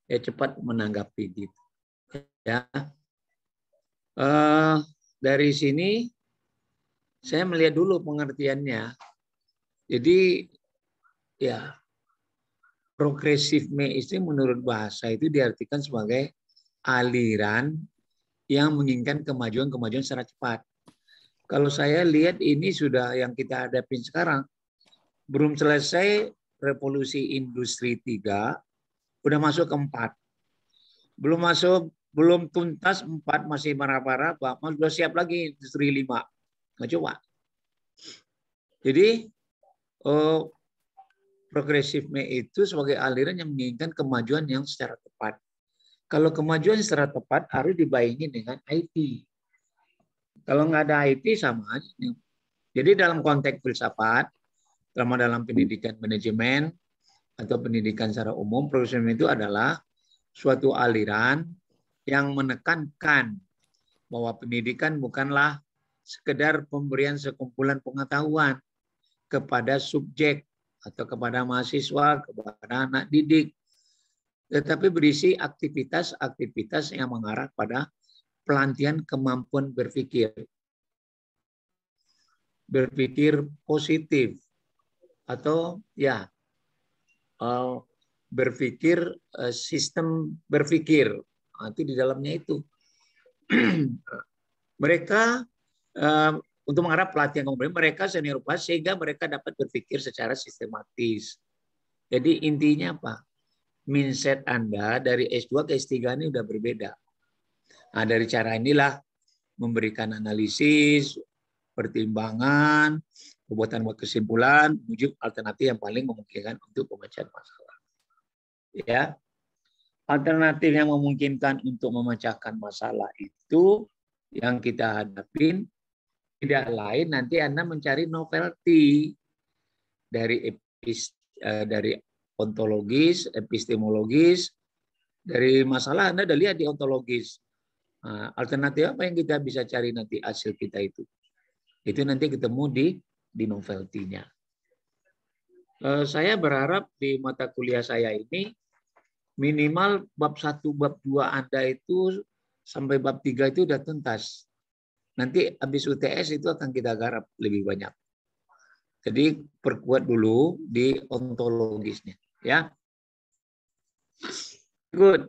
cepat menanggapi gitu. Ya. Dari sini saya melihat dulu pengertiannya. Jadi ya progresif mainstream menurut bahasa itu diartikan sebagai aliran yang menginginkan kemajuan-kemajuan secara cepat. Kalau saya lihat ini sudah yang kita hadapi sekarang, belum selesai revolusi industri 3, udah masuk ke 4. Belum tuntas 4 masih meraba-raba, sudah siap lagi industri 5. Nggak coba. Jadi progresif itu sebagai aliran yang menginginkan kemajuan yang secara tepat. Kalau kemajuan secara tepat harus dibarengi dengan IT. Kalau nggak ada IT sama aja. Jadi dalam konteks filsafat, terutama dalam pendidikan manajemen atau pendidikan secara umum, progresif itu adalah suatu aliran yang menekankan bahwa pendidikan bukanlah sekedar pemberian sekumpulan pengetahuan kepada subjek atau kepada mahasiswa, kepada anak didik, tetapi berisi aktivitas-aktivitas yang mengarah pada pelatihan kemampuan berpikir positif, atau ya berpikir sistem berpikir. Itu di dalamnya itu. Mereka untuk mengarah pelatihan kemudian mereka senior pas sehingga mereka dapat berpikir secara sistematis. Jadi intinya apa? Mindset Anda dari S2 ke S3 ini udah berbeda. Nah, dari cara inilah memberikan analisis, pertimbangan, pembuatan kesimpulan, menuju alternatif yang paling memungkinkan untuk pemecahkan masalah. Ya, alternatif yang memungkinkan untuk memecahkan masalah itu yang kita hadapin tidak lain nanti Anda mencari novelty dari ontologis, epistemologis, dari masalah Anda udah lihat di ontologis. Nah, alternatif apa yang kita bisa cari nanti hasil kita itu? Itu nanti ketemu di novelty-nya. Saya berharap di mata kuliah saya ini minimal bab 1, bab 2 Anda itu sampai bab 3 itu udah tuntas. Nanti habis UTS itu akan kita garap lebih banyak. Jadi perkuat dulu di ontologisnya, ya. Good.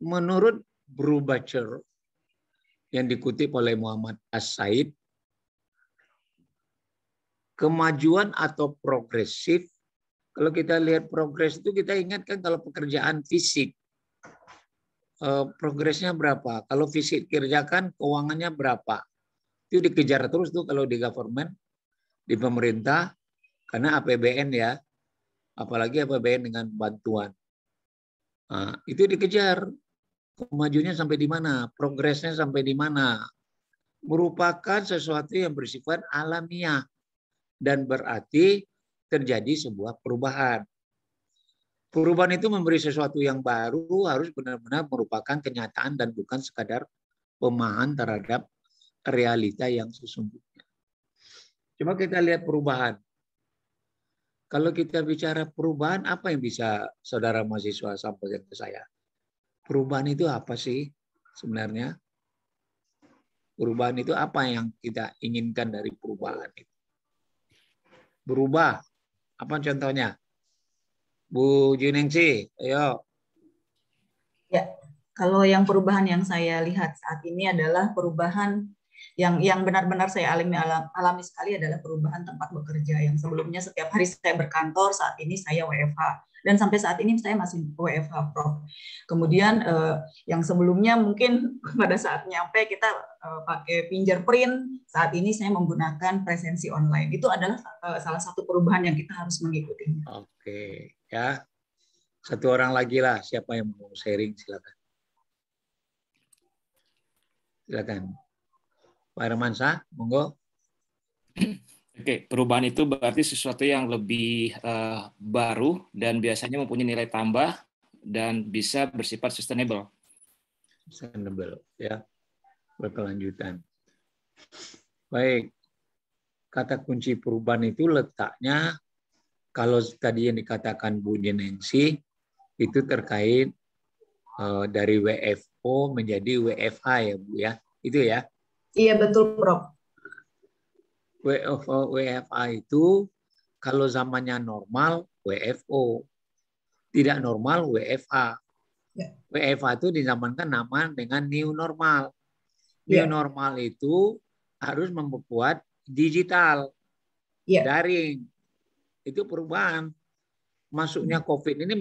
Menurut Brubacher yang dikutip oleh Muhammad As-Said, kemajuan atau progresif, kalau kita lihat progres itu kita ingatkan kalau pekerjaan fisik, progresnya berapa? Kalau fisik kerjakan, keuangannya berapa? Itu dikejar terus tuh kalau di government, di pemerintah, karena APBN ya, apalagi APBN dengan bantuan. Nah, itu dikejar. Kemajuannya sampai di mana? Progresnya sampai di mana? Merupakan sesuatu yang bersifat alamiah dan berarti terjadi sebuah perubahan. Perubahan itu memberi sesuatu yang baru harus benar-benar merupakan kenyataan dan bukan sekadar pemahaman terhadap realita yang sesungguhnya. Coba kita lihat perubahan. Kalau kita bicara perubahan, apa yang bisa saudara mahasiswa sampaikan ke saya? Perubahan itu apa sih sebenarnya? Perubahan itu apa yang kita inginkan dari perubahan itu? Berubah. Apa contohnya? Bu Junengsi, ayo. Ya, kalau yang perubahan yang saya lihat saat ini adalah perubahan yang benar-benar saya alami sekali adalah perubahan tempat bekerja. Yang sebelumnya setiap hari saya berkantor, saat ini saya WFH. Dan sampai saat ini saya masih WFH, Prof. Kemudian yang sebelumnya mungkin pada saat nyampe kita pakai fingerprint, saat ini saya menggunakan presensi online. Itu adalah salah satu perubahan yang kita harus mengikutinya. Oke, ya. Satu orang lagi lah, siapa yang mau sharing silakan. Silakan. Pak Hermansyah, monggo. Oke, perubahan itu berarti sesuatu yang lebih baru dan biasanya mempunyai nilai tambah dan bisa bersifat sustainable. Sustainable, ya. Berkelanjutan. Baik. Kata kunci perubahan itu letaknya Kalau tadi yang dikatakan Bu Jenensi itu terkait dari WFO menjadi WFH ya Bu ya, itu ya. Iya betul Prof. WFH itu kalau zamannya normal WFO, tidak normal WFH. Ya. WFH itu dizamankan nama dengan new normal. New Ya. normal itu harus membuat digital, Ya. daring. Itu perubahan. Masuknya COVID ini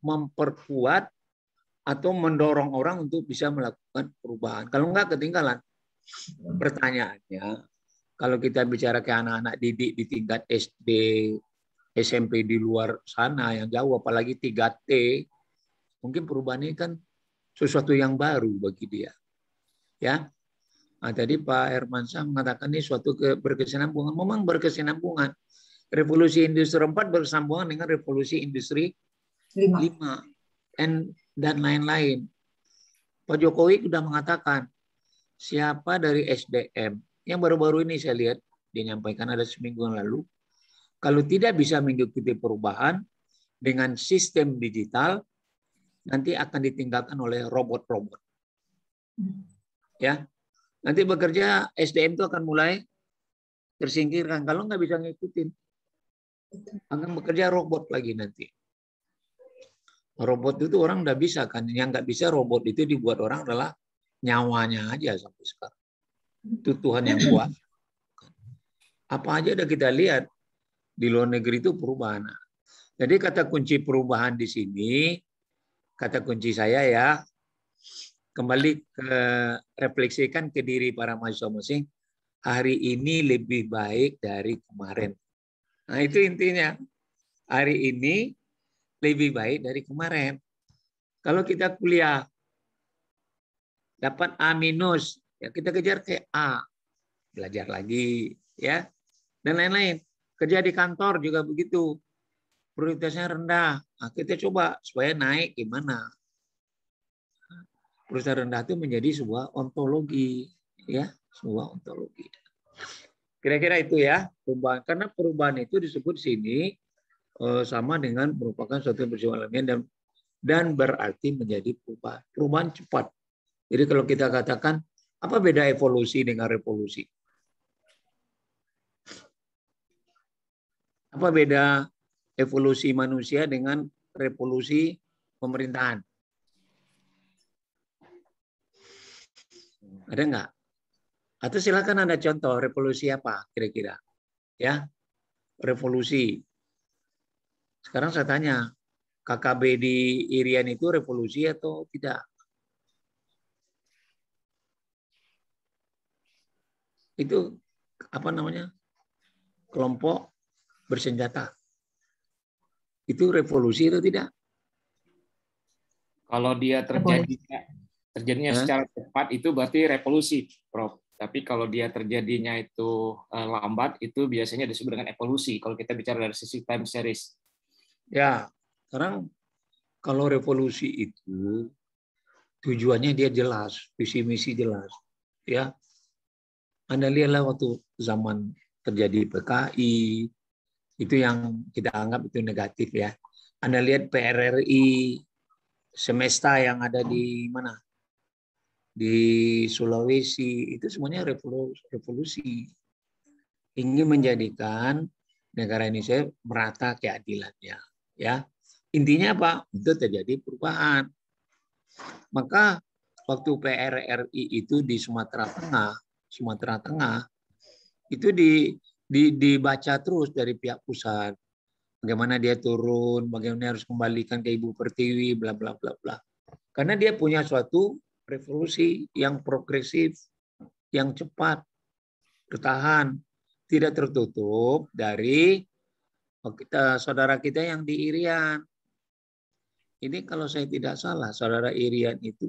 memperkuat atau mendorong orang untuk bisa melakukan perubahan. Kalau enggak ketinggalan. Pertanyaannya, kalau kita bicara ke anak-anak didik di tingkat SD, SMP di luar sana yang jauh, apalagi 3T, mungkin perubahan ini kan sesuatu yang baru bagi dia. Ya, nah, tadi Pak Hermansyah mengatakan ini suatu berkesinambungan. Memang berkesinambungan. Revolusi Industri 4 bersambungan dengan revolusi Industri 5 dan lain-lain. Pak Jokowi sudah mengatakan siapa dari SDM yang baru-baru ini saya lihat dia nyampaikan ada seminggu yang lalu, kalau tidak bisa mengikuti perubahan dengan sistem digital, nanti akan ditinggalkan oleh robot-robot. Ya, nanti bekerja SDM itu akan mulai tersingkirkan kalau nggak bisa ngikutin. Akan bekerja robot lagi nanti. Robot itu orang udah bisa kan, yang nggak bisa robot itu dibuat orang adalah nyawanya aja sampai sekarang. Itu Tuhan yang kuat. Apa aja udah kita lihat di luar negeri itu perubahan. Jadi kata kunci perubahan di sini, kata kunci saya ya, kembali ke refleksikan ke diri para mahasiswa masing, hari ini lebih baik dari kemarin. Nah itu intinya, hari ini lebih baik dari kemarin. Kalau kita kuliah dapat A minus, ya kita kejar ke A, belajar lagi, ya, dan lain-lain. Kerja di kantor juga begitu, prioritasnya rendah. Nah, kita coba supaya naik gimana. Prioritas rendah itu menjadi sebuah ontologi, ya, sebuah ontologi. Kira-kira itu ya perubahan. Karena perubahan itu disebut sini sama dengan merupakan suatu yang bersifat alamiah dan berarti menjadi perubahan. Perubahan cepat. Jadi kalau kita katakan apa beda evolusi dengan revolusi? Apa beda evolusi manusia dengan revolusi pemerintahan? Ada nggak? Atau silakan Anda contoh revolusi apa kira-kira? Ya, revolusi. Sekarang saya tanya, KKB di Irian itu revolusi atau tidak? Itu apa namanya? Kelompok bersenjata. Itu revolusi atau tidak? Kalau dia terjadinya secara cepat itu berarti revolusi, Prof. Tapi kalau dia terjadinya itu lambat, itu biasanya disebut dengan evolusi. Kalau kita bicara dari sisi time series. Ya, sekarang kalau revolusi itu tujuannya dia jelas, visi misi jelas. Ya, Anda lihatlah waktu zaman terjadi PKI, itu yang kita anggap itu negatif ya. Anda lihat PRRI, Semesta yang ada di mana? Di Sulawesi, itu semuanya revolusi. Ingin menjadikan negara Indonesia merata keadilannya. Ya, intinya apa? Untuk terjadi perubahan. Maka waktu PRRI itu di Sumatera Tengah itu dibaca terus dari pihak pusat. Bagaimana dia turun, bagaimana harus kembalikan ke Ibu Pertiwi, bla bla bla bla. Karena dia punya suatu revolusi yang progresif, yang cepat, bertahan, tidak tertutup dari saudara kita yang di Irian. Ini kalau saya tidak salah, saudara Irian itu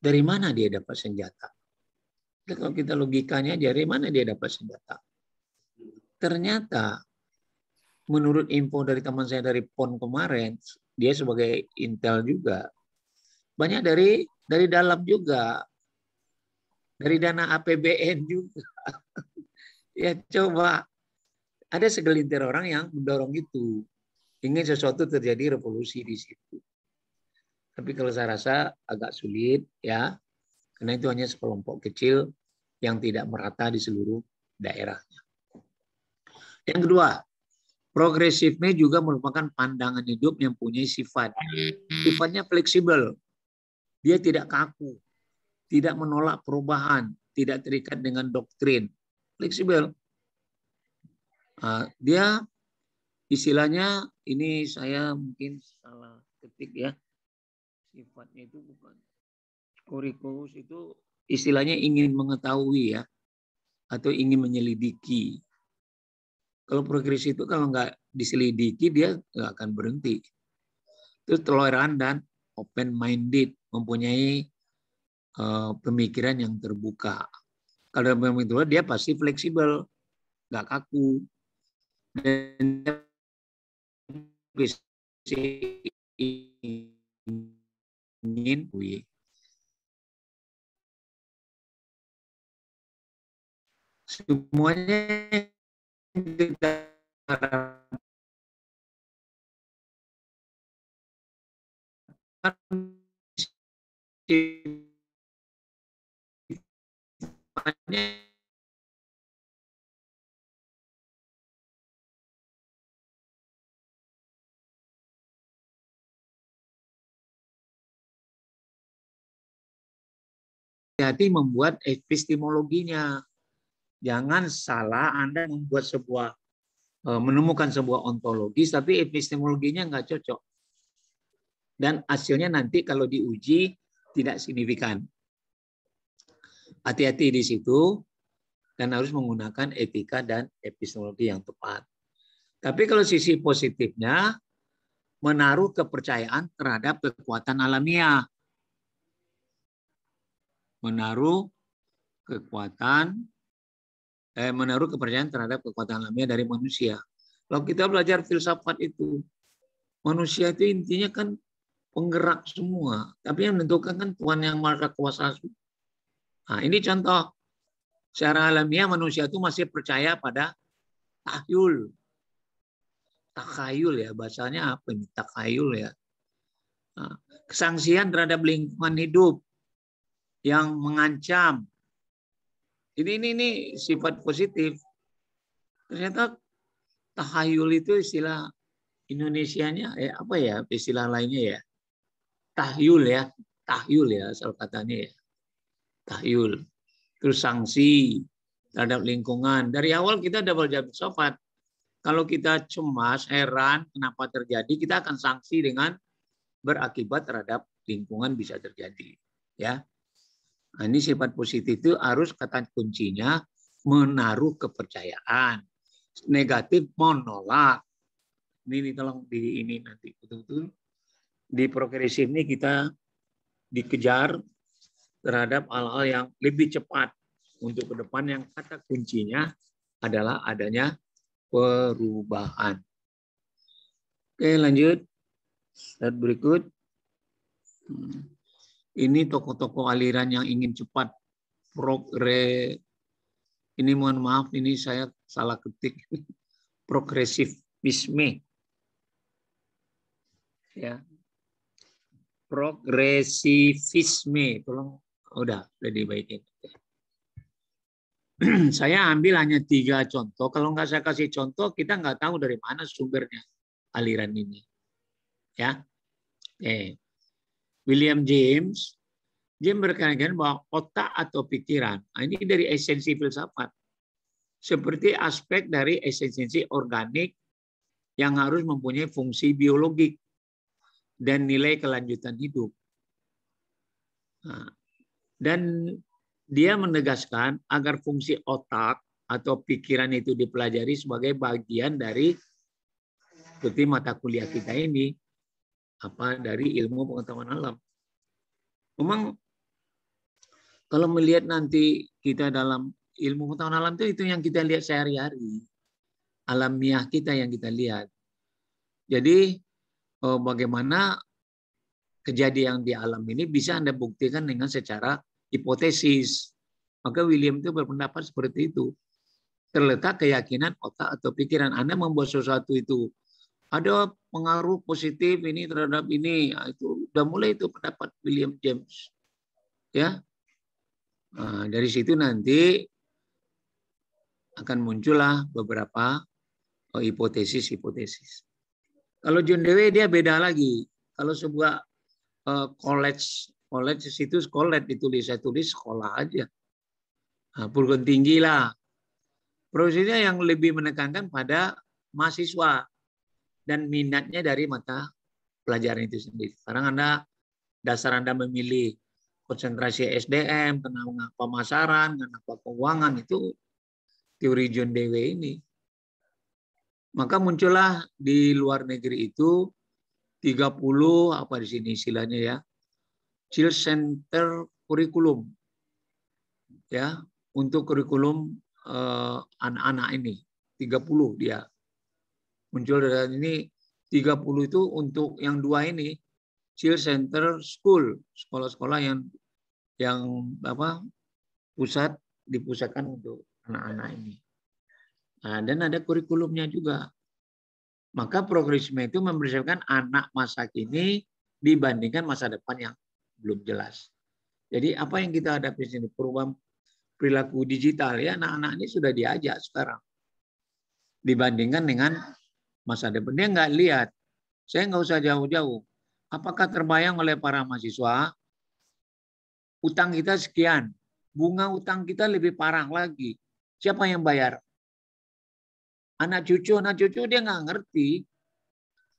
dari mana dia dapat senjata? Kalau kita logikanya, dari mana dia dapat senjata? Ternyata, menurut info dari teman saya dari PON kemarin, dia sebagai intel juga, banyak dari dalam juga, dari dana APBN juga. Ya coba, Ada segelintir orang yang mendorong itu, ingin sesuatu terjadi revolusi di situ. Tapi kalau saya rasa agak sulit ya, karena itu hanya sekelompok kecil yang tidak merata di seluruh daerahnya. Yang kedua, progresifnya juga merupakan pandangan hidup yang punya sifatnya fleksibel. Dia tidak kaku, tidak menolak perubahan, tidak terikat dengan doktrin. Fleksibel. Dia istilahnya, ini saya mungkin salah ketik ya, sifatnya itu bukan kurikulus, itu istilahnya ingin mengetahui ya, atau ingin menyelidiki. Kalau progresif itu kalau nggak diselidiki dia nggak akan berhenti. Terus toleran dan open minded, mempunyai pemikiran yang terbuka. Kalau memang itu dia pasti fleksibel, nggak kaku, dan ingin semuanya kita hati membuat epistemologinya. Jangan salah Anda membuat menemukan sebuah ontologis, tapi epistemologinya nggak cocok. Dan hasilnya nanti kalau diuji tidak signifikan. Hati-hati di situ, dan harus menggunakan etika dan epistemologi yang tepat. Tapi kalau sisi positifnya, menaruh kepercayaan terhadap kekuatan alamiah. Menaruh kepercayaan terhadap kekuatan alamiah dari manusia. Kalau kita belajar filsafat itu, manusia itu intinya kan penggerak semua, tapi yang menentukan kan Tuhan yang Maha Kuasa. Nah, ini contoh. Secara alamiah manusia itu masih percaya pada tahyul. Takhayul ya, bahasanya apa ini? Takhayul ya. Nah, kesangsian terhadap lingkungan hidup yang mengancam. Ini sifat positif. Ternyata takhayul itu istilah Indonesianya apa ya? Istilah lainnya ya. Tahyul ya. Tahyul ya asal katanya ya. Tahyul. Terus sanksi terhadap lingkungan. Dari awal kita udah belajar filsafat. Kalau kita cemas, heran, kenapa terjadi, kita akan sanksi dengan berakibat terhadap lingkungan bisa terjadi. Ya, nah, ini sifat positif itu harus kata kuncinya menaruh kepercayaan. Negatif menolak. Ini tolong ini nanti betul-betul di progresif ini kita dikejar terhadap hal-hal yang lebih cepat untuk ke depan, yang kata kuncinya adalah adanya perubahan. Oke, lanjut. Slide berikut. Ini tokoh-tokoh aliran yang ingin cepat ini mohon maaf, ini saya salah ketik. Progresivisme. Ya. Progresivisme. Tolong, udah dibaikin. Saya ambil hanya 3 contoh. Kalau nggak saya kasih contoh, kita nggak tahu dari mana sumbernya aliran ini. Ya, William James berkatakan bahwa otak atau pikiran, ini dari esensi filsafat, seperti aspek dari esensi organik yang harus mempunyai fungsi biologik dan nilai kelanjutan hidup. Nah, dan dia menegaskan agar fungsi otak atau pikiran itu dipelajari sebagai bagian dari seperti mata kuliah kita ini, dari ilmu pengetahuan alam. Memang kalau melihat nanti kita dalam ilmu pengetahuan alam itu yang kita lihat sehari-hari, alamiah kita yang kita lihat. Jadi bagaimana kejadian di alam ini bisa Anda buktikan dengan secara hipotesis. Maka William itu berpendapat seperti itu. terletak keyakinan otak atau pikiran. Anda membuat sesuatu itu ada pengaruh positif ini terhadap ini, itu udah mulai itu pendapat William James, ya. Nah, dari situ nanti akan muncullah beberapa hipotesis. Kalau John Dewey dia beda lagi. Kalau sebuah college itu college ditulis, saya tulis sekolah aja. Nah, perguruan tinggi lah. Prosesnya yang lebih menekankan pada mahasiswa dan minatnya dari mata pelajaran itu sendiri. Sekarang dasar Anda memilih konsentrasi SDM, kenapa pemasaran, kenapa keuangan, itu teori John Dewey ini. Maka muncullah di luar negeri itu 30 apa di sini istilahnya ya, Child Center Curriculum, ya, untuk kurikulum anak-anak ini 30 dia. Muncul dari ini 30 itu untuk yang dua ini Child Center School, sekolah-sekolah yang apa dipusatkan untuk anak-anak ini. Nah, dan ada kurikulumnya juga. Maka progresisme itu mempersiapkan anak masa kini dibandingkan masa depan yang belum jelas. Jadi apa yang kita hadapi di sini, perubahan perilaku digital, ya, anak-anak ini sudah diajak sekarang dibandingkan dengan masa depan. Dia nggak lihat. Saya nggak usah jauh-jauh. Apakah terbayang oleh para mahasiswa, utang kita sekian, bunga utang kita lebih parah lagi. Siapa yang bayar? Anak cucu dia nggak ngerti.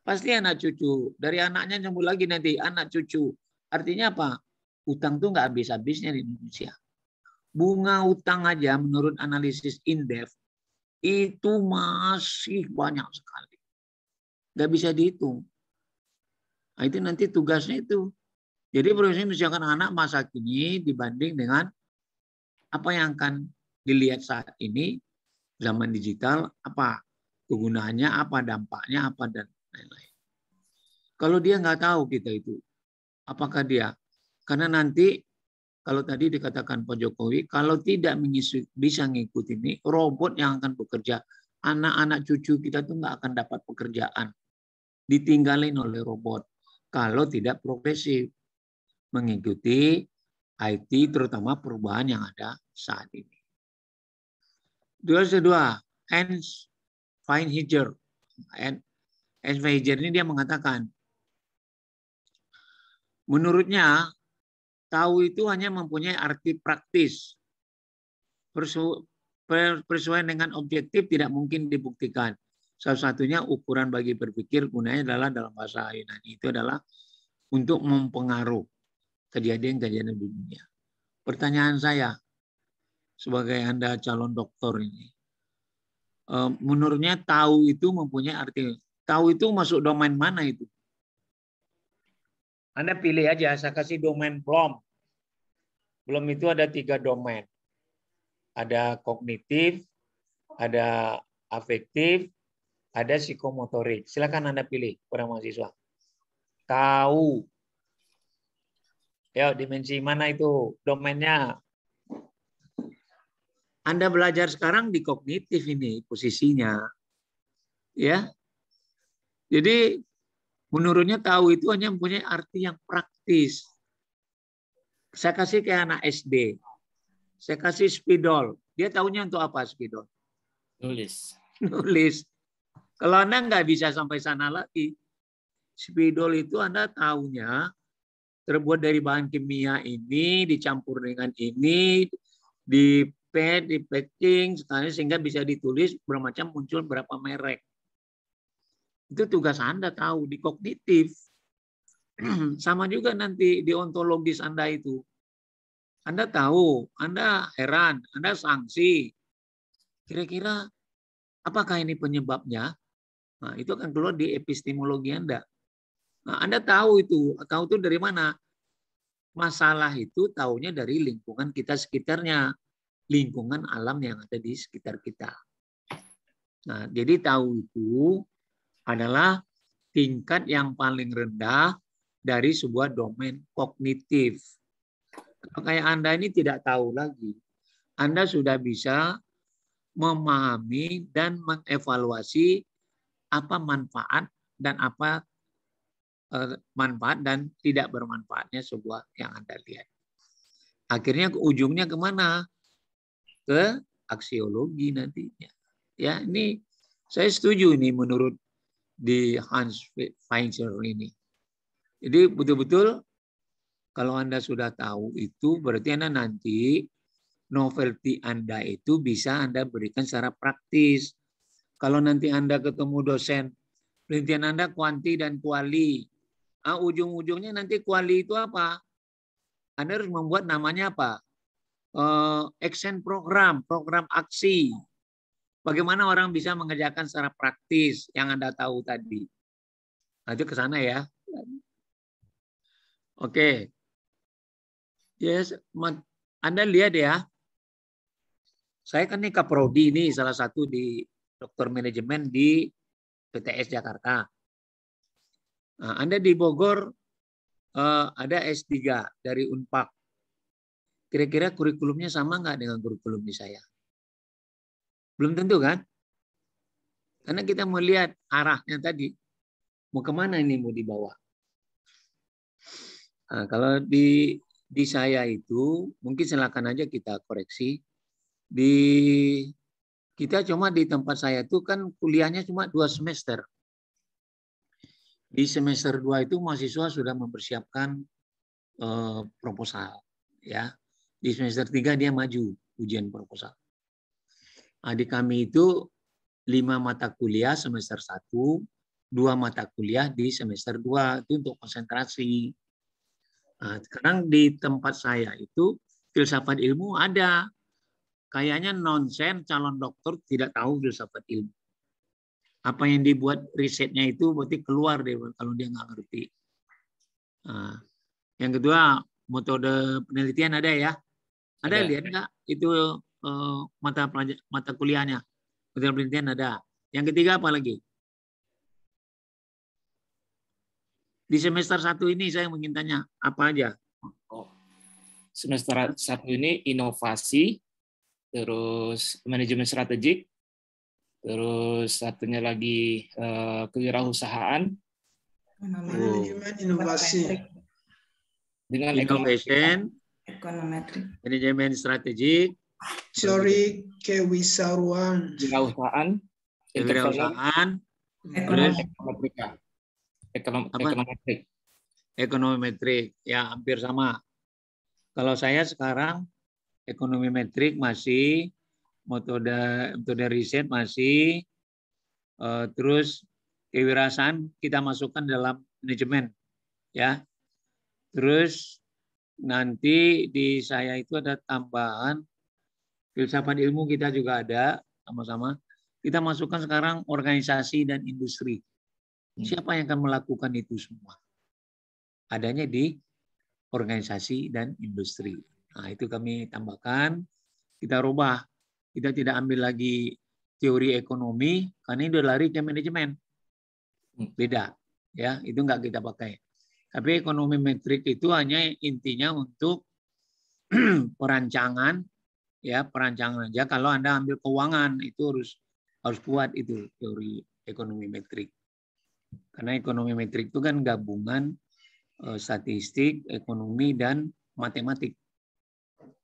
Pasti anak cucu. Dari anaknya nyambung lagi nanti anak cucu. Artinya apa? Utang tuh nggak habis-habisnya di Indonesia. Bunga utang aja menurut analisis Indef itu masih banyak sekali. Nggak bisa dihitung. Nah, itu nanti tugasnya itu. Jadi prosesnya misalkan anak masa kini dibanding dengan apa yang akan dilihat saat ini, zaman digital, apa kegunaannya, apa dampaknya, apa dan lain-lain. Kalau dia nggak tahu kita itu, apakah dia? Karena nanti kalau tadi dikatakan Pak Jokowi, kalau tidak bisa ngikut ini, robot yang akan bekerja. Anak-anak cucu kita tuh nggak akan dapat pekerjaan. Ditinggalin oleh robot. Kalau tidak progresif. Mengikuti IT, terutama perubahan yang ada saat ini. Kedua, Hans Feinhiger. Hans Feinhiger ini dia mengatakan, menurutnya, tahu itu hanya mempunyai arti praktis. Persesuaian dengan objektif tidak mungkin dibuktikan. Salah satunya ukuran bagi berpikir gunanya adalah dalam bahasa Yunani itu adalah untuk mempengaruhi kejadian-kejadian di dunia. Pertanyaan saya sebagai Anda calon doktor ini, menurutnya tahu itu mempunyai arti. Tahu itu masuk domain mana itu? Anda pilih aja, saya kasih domain belum. Belum itu ada 3 domain. Ada kognitif, ada afektif, ada psikomotorik. Silakan Anda pilih para mahasiswa. Tahu. Ya, dimensi mana itu domainnya? Anda belajar sekarang di kognitif ini posisinya. Ya. Jadi menurutnya tahu itu hanya mempunyai arti yang praktis. Saya kasih ke anak SD. Saya kasih spidol. Dia tahunya untuk apa spidol? Nulis. Nulis. Kalau Anda nggak bisa sampai sana lagi, spidol itu Anda tahunya terbuat dari bahan kimia ini, dicampur dengan ini, di packing, sehingga bisa ditulis bermacam muncul berapa merek. Itu tugas Anda tahu di kognitif. Sama juga nanti di ontologis Anda itu. Anda tahu, Anda heran, Anda sanksi. Kira-kira apakah ini penyebabnya? Nah, itu akan keluar di epistemologi Anda. Nah, Anda tahu itu dari mana? Masalah itu tahunya dari lingkungan kita sekitarnya, lingkungan alam yang ada di sekitar kita. Nah, jadi tahu itu adalah tingkat yang paling rendah dari sebuah domain kognitif. Kalau kayak Anda ini tidak tahu lagi, Anda sudah bisa memahami dan mengevaluasi apa manfaat dan apa manfaat dan tidak bermanfaatnya sebuah yang Anda lihat. Akhirnya ujungnya kemana? Ke aksiologi nantinya. Ya, ini saya setuju ini menurut di Hans Feinger ini. Jadi betul-betul kalau Anda sudah tahu itu berarti Anda nanti novelty Anda itu bisa Anda berikan secara praktis. Kalau nanti Anda ketemu dosen, penelitian Anda kuanti dan kuali. Ujung-ujungnya nanti kuali itu apa? Anda harus membuat namanya apa? Action program, program aksi. Bagaimana orang bisa mengerjakan secara praktis yang Anda tahu tadi. Nah, itu ke sana ya. Oke. Yes, Anda lihat ya. Saya kan ini Kaprodi ini salah satu di Doktor Manajemen di PTS Jakarta. Nah, Anda di Bogor ada S3 dari Unpad. Kira-kira kurikulumnya sama nggak dengan kurikulum di saya? Belum tentu kan? Karena kita mau lihat arahnya tadi. Mau kemana ini mau dibawa? Nah, kalau di saya itu, mungkin silakan aja kita koreksi. Kita cuma di tempat saya itu kan kuliahnya cuma 2 semester. Di semester 2 itu mahasiswa sudah mempersiapkan proposal. Ya. Di semester 3 dia maju ujian proposal. Nah, di kami itu 5 mata kuliah semester 1, 2 mata kuliah di semester 2 itu untuk konsentrasi. Nah, sekarang di tempat saya itu filsafat ilmu ada. Kayaknya nonsen calon dokter tidak tahu filsafat ilmu. Apa yang dibuat risetnya itu berarti keluar deh kalau dia nggak ngerti. Nah, yang kedua metode penelitian ada ya? Ada lihat nggak itu mata kuliahnya? Metode penelitian ada. Yang ketiga apa lagi? Di semester 1 ini saya ingin tanya apa aja? Semester 1 ini inovasi, terus manajemen strategik, terus satunya lagi kewirausahaan, manajemen inovasi, dengan innovation, manajemen strategik, teori kewirausahaan, ekonometrik, ya hampir sama. Kalau saya sekarang ekonomi metrik masih, metode riset masih, terus kewirausahaan kita masukkan dalam manajemen, ya. Terus nanti di saya itu ada tambahan filsafat ilmu kita juga ada sama-sama. Kita masukkan sekarang organisasi dan industri. Siapa yang akan melakukan itu semua? Adanya di organisasi dan industri. Nah, itu kami tambahkan, kita rubah. Kita tidak ambil lagi teori ekonomi, karena ini udah lari ke manajemen. Beda, ya, itu nggak kita pakai. Tapi ekonomi metrik itu hanya intinya untuk perancangan, ya perancangan aja. Kalau Anda ambil keuangan itu harus kuat itu teori ekonomi metrik. Karena ekonomi metrik itu kan gabungan statistik, ekonomi dan matematik.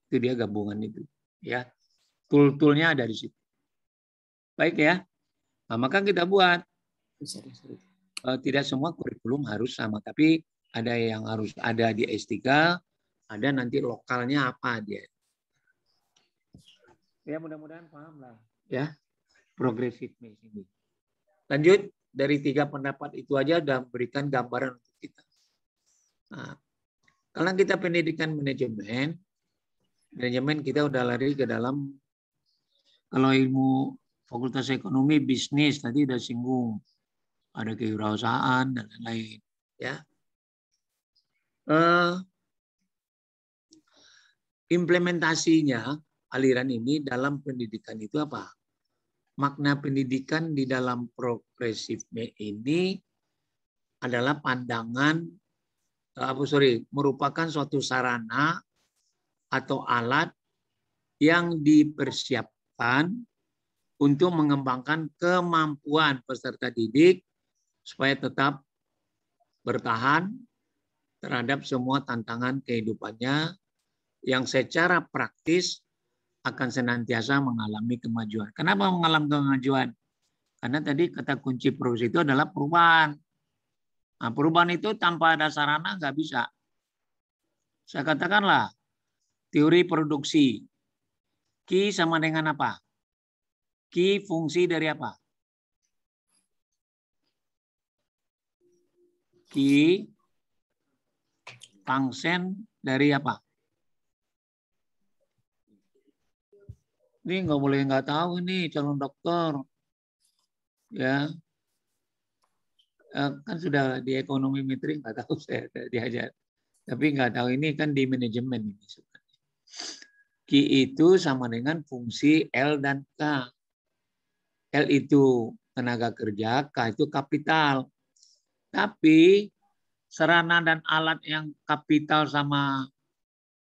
Itu dia gabungan itu, ya. Tool-toolnya ada di situ. Baik ya. Nah, maka kita buat tidak semua kurikulum harus sama, tapi ada yang harus ada di S3, ada nanti lokalnya apa dia. Ya mudah-mudahan paham lah ya progressiveness ini. Lanjut dari 3 pendapat itu aja sudah berikan gambaran untuk kita. Nah, kalau kita pendidikan manajemen kita udah lari ke dalam, kalau ilmu fakultas ekonomi bisnis tadi udah singgung, ada kewirausahaan dan lain-lain ya. Implementasinya aliran ini dalam pendidikan itu apa? Makna pendidikan di dalam progressive ini adalah pandangan merupakan suatu sarana atau alat yang dipersiapkan untuk mengembangkan kemampuan peserta didik supaya tetap bertahan terhadap semua tantangan kehidupannya yang secara praktis akan senantiasa mengalami kemajuan. Kenapa mengalami kemajuan? Karena tadi kata kunci progres itu adalah perubahan. Nah, perubahan itu tanpa ada sarana nggak bisa. Saya katakanlah teori produksi. Q sama dengan apa? Q fungsi dari apa? Q function dari apa? Ini nggak boleh nggak tahu ini calon dokter. Ya. Kan sudah di ekonomi metrik nggak tahu saya diajar. Tapi nggak tahu ini kan di manajemen ini sebenarnya. Q itu sama dengan fungsi L dan K. L itu tenaga kerja, K itu kapital. Tapi sarana dan alat yang kapital sama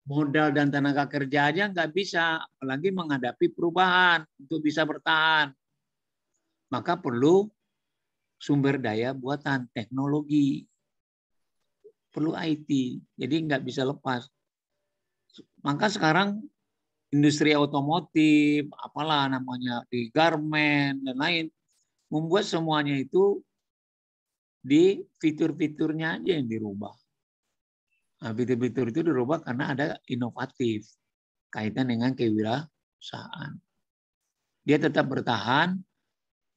modal dan tenaga kerja aja nggak bisa, apalagi menghadapi perubahan untuk bisa bertahan. Maka perlu sumber daya buatan, teknologi, perlu IT, jadi nggak bisa lepas. Maka sekarang industri otomotif, apalah namanya, di garment dan lain, membuat semuanya itu di fitur-fiturnya aja yang dirubah. Nah, fitur-fitur itu dirubah karena ada inovatif kaitan dengan kewirausahaan. Dia tetap bertahan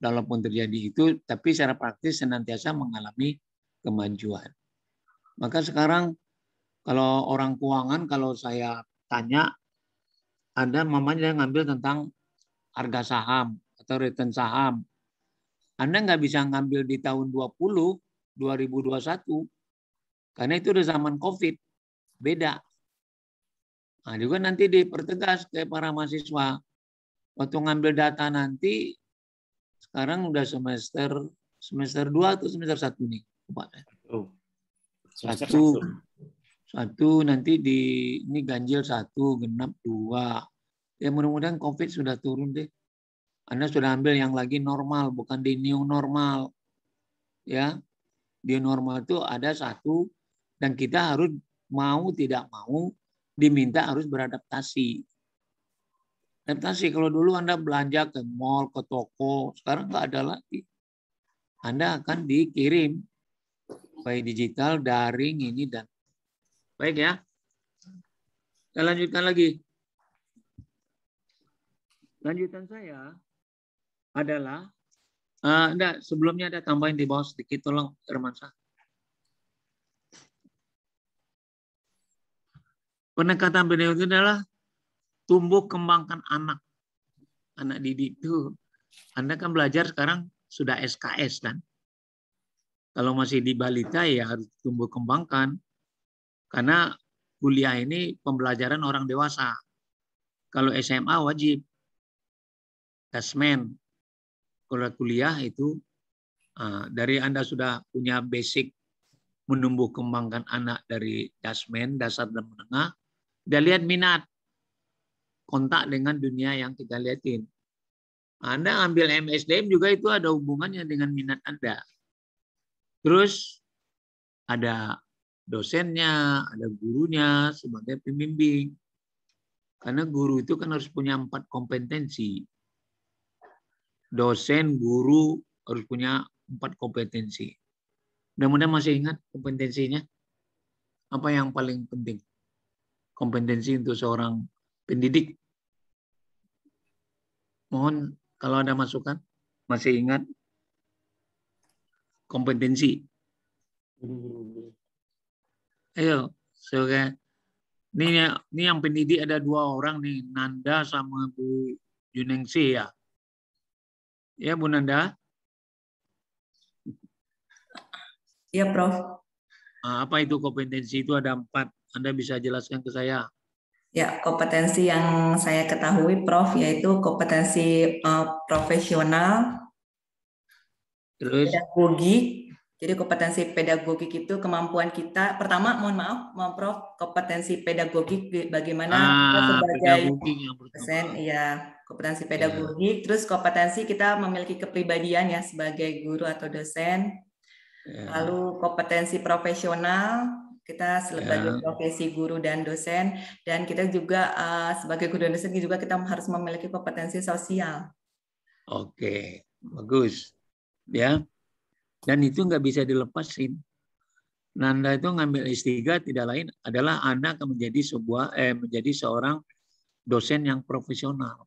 walaupun terjadi itu, tapi secara praktis senantiasa mengalami kemajuan. Maka sekarang kalau orang keuangan, kalau saya tanya, ada mamanya ngambil tentang harga saham atau return saham. Anda nggak bisa ngambil di tahun 2021, karena itu udah zaman COVID, beda. Nah, juga nanti dipertegas ke para mahasiswa, waktu ngambil data nanti, sekarang udah semester 2 atau semester 1 nih? Satu nanti ini ganjil 1, genap 2. Ya mudah-mudahan COVID sudah turun deh. Anda sudah ambil yang lagi normal, bukan di new normal. Ya, di normal itu ada 1 dan kita harus mau tidak mau diminta harus beradaptasi. Adaptasi, kalau dulu Anda belanja ke mall, ke toko, sekarang nggak ada lagi. Anda akan dikirim baik digital, daring, ini dan baik ya. Saya lanjutkan lagi. Lanjutan saya adalah, sebelumnya ada tambahin di bawah sedikit, tolong Hermansyah. Pendekatan beliau itu adalah tumbuh kembangkan anak didik itu. Anda kan belajar sekarang sudah SKS kan. Kalau masih di balita ya harus tumbuh kembangkan. Karena kuliah ini pembelajaran orang dewasa. Kalau SMA wajib. Dasmen. Kalau kuliah itu dari Anda sudah punya basic menumbuh kembangkan anak dari dasmen, dasar dan menengah. Dia lihat minat. Kontak dengan dunia yang kita lihatin. Anda ambil MSDM juga itu ada hubungannya dengan minat Anda. Terus ada dosennya, ada gurunya sebagai pembimbing. Karena guru itu kan harus punya 4 kompetensi. Dosen, guru harus punya 4 kompetensi. Mudah-mudahan masih ingat kompetensinya. Apa yang paling penting? Kompetensi untuk seorang pendidik. Mohon kalau ada masukan, masih ingat kompetensi. Ayo, ini yang pendidik ada 2 orang nih, Nanda sama Bu Juningsi ya. Ya Bu Nanda. Ya Prof. Apa itu kompetensi? Itu ada 4. Anda bisa jelaskan ke saya. Ya, kompetensi yang saya ketahui, Prof, yaitu kompetensi profesional, terus pedagogi. Jadi kompetensi pedagogik itu kemampuan kita. Pertama, mohon maaf, Prof, kompetensi pedagogik bagaimana kita sebagai dosen, ya, kompetensi pedagogik, terus kompetensi kita memiliki kepribadian ya sebagai guru atau dosen. Lalu kompetensi profesional, kita sebagai profesi guru dan dosen, dan kita juga sebagai guru dan dosen juga kita harus memiliki kompetensi sosial. Oke, bagus. Ya. Dan itu nggak bisa dilepasin. Anda itu ngambil S3 tidak lain adalah Anda akan menjadi seorang dosen yang profesional.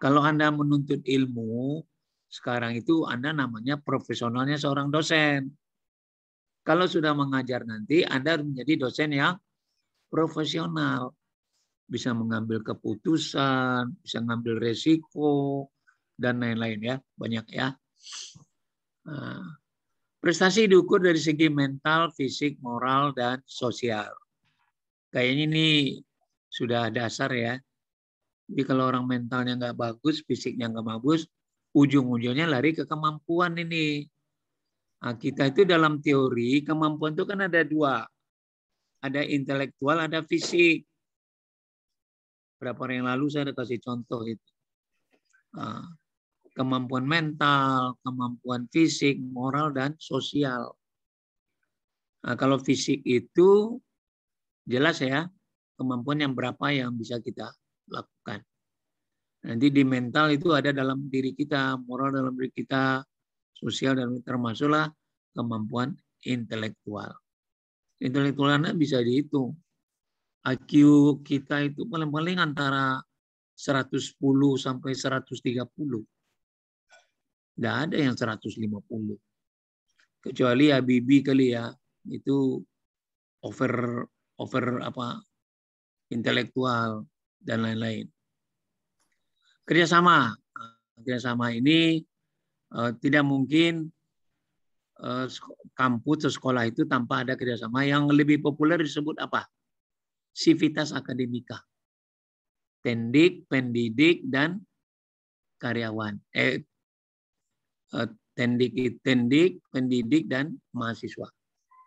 Kalau Anda menuntut ilmu, sekarang itu Anda namanya profesionalnya seorang dosen. Kalau sudah mengajar nanti, Anda harus menjadi dosen yang profesional. Bisa mengambil keputusan, bisa mengambil resiko, dan lain-lain ya. Banyak ya. Nah, prestasi diukur dari segi mental, fisik, moral, dan sosial. Kayaknya ini sudah dasar ya. Jadi kalau orang mentalnya nggak bagus, fisiknya nggak bagus, ujung-ujungnya lari ke kemampuan ini. Nah, kita itu dalam teori, kemampuan itu kan ada dua. Ada intelektual, ada fisik. Berapa hari yang lalu saya ada kasih contoh itu. Nah, kemampuan mental, kemampuan fisik, moral, dan sosial. Nah, kalau fisik itu jelas ya, kemampuan yang berapa yang bisa kita lakukan. Nanti di mental itu ada dalam diri kita, moral dalam diri kita, sosial, dan termasuklah kemampuan intelektual. Intelektualnya bisa dihitung. IQ kita itu paling-paling antara 110 sampai 130. Tidak ada yang 150. Kecuali Habibie kali ya, itu over intelektual dan lain-lain. Kerjasama ini tidak mungkin kampus atau sekolah itu tanpa ada kerjasama. Yang lebih populer disebut apa? Sivitas akademika. Tendik, pendidik, dan karyawan. Tendik, pendidik, dan mahasiswa.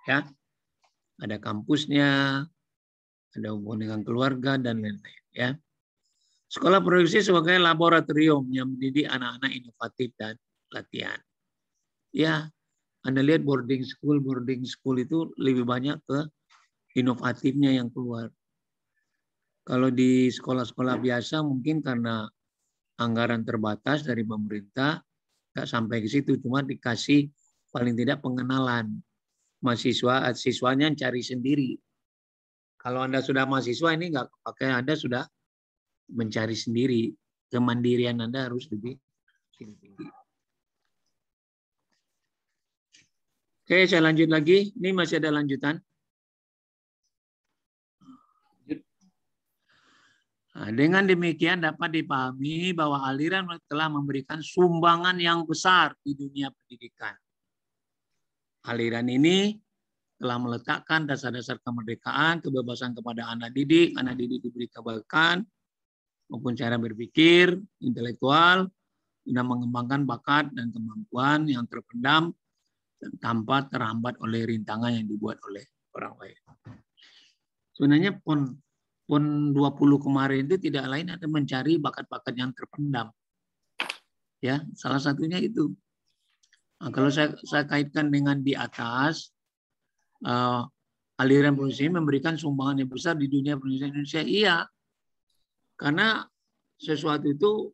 Ya, ada kampusnya, ada hubungan dengan keluarga dan lain-lain. Ya, sekolah produksi sebagai laboratorium yang mendidik anak-anak inovatif dan latihan. Ya, Anda lihat boarding school itu lebih banyak ke inovatifnya yang keluar. Kalau di sekolah-sekolah biasa mungkin karena anggaran terbatas dari pemerintah, nggak sampai ke situ, cuma dikasih paling tidak pengenalan. Siswanya cari sendiri. Kalau Anda sudah mahasiswa ini nggak pakai, Anda sudah mencari sendiri. Kemandirian Anda harus lebih tinggi. Oke, saya lanjut lagi. Ini masih ada lanjutan. Nah, dengan demikian dapat dipahami bahwa aliran telah memberikan sumbangan yang besar di dunia pendidikan. Aliran ini telah meletakkan dasar-dasar kemerdekaan, kebebasan kepada anak didik diberi kebakan, maupun cara berpikir, intelektual, guna mengembangkan bakat dan kemampuan yang terpendam tanpa terhambat oleh rintangan yang dibuat oleh orang lain. Sebenarnya PON 20 kemarin itu tidak lain ada mencari bakat-bakat yang terpendam. Ya, salah satunya itu. Nah, kalau saya kaitkan dengan di atas, aliran produksi memberikan sumbangan yang besar di dunia pendidikan Indonesia. Iya, karena sesuatu itu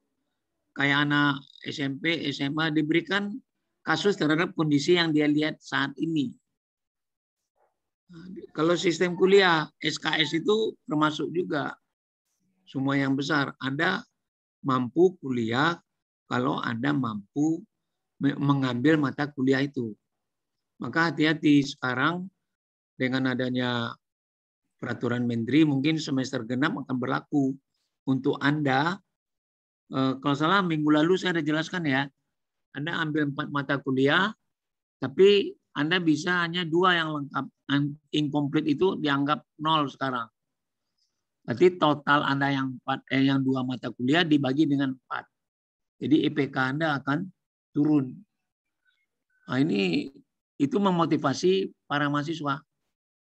kayak anak SMP, SMA diberikan kasus terhadap kondisi yang dia lihat saat ini. Kalau sistem kuliah, SKS itu termasuk juga semua yang besar. Anda mampu kuliah kalau Anda mampu mengambil mata kuliah itu. Maka hati-hati sekarang dengan adanya peraturan Menteri, mungkin semester genap akan berlaku untuk Anda. Kalau salah minggu lalu saya ada jelaskan ya, Anda ambil 4 mata kuliah, tapi Anda bisa hanya 2 yang lengkap. Incomplete itu dianggap 0 sekarang. Berarti total Anda yang 2 mata kuliah dibagi dengan 4. Jadi IPK Anda akan turun. Nah, itu memotivasi para mahasiswa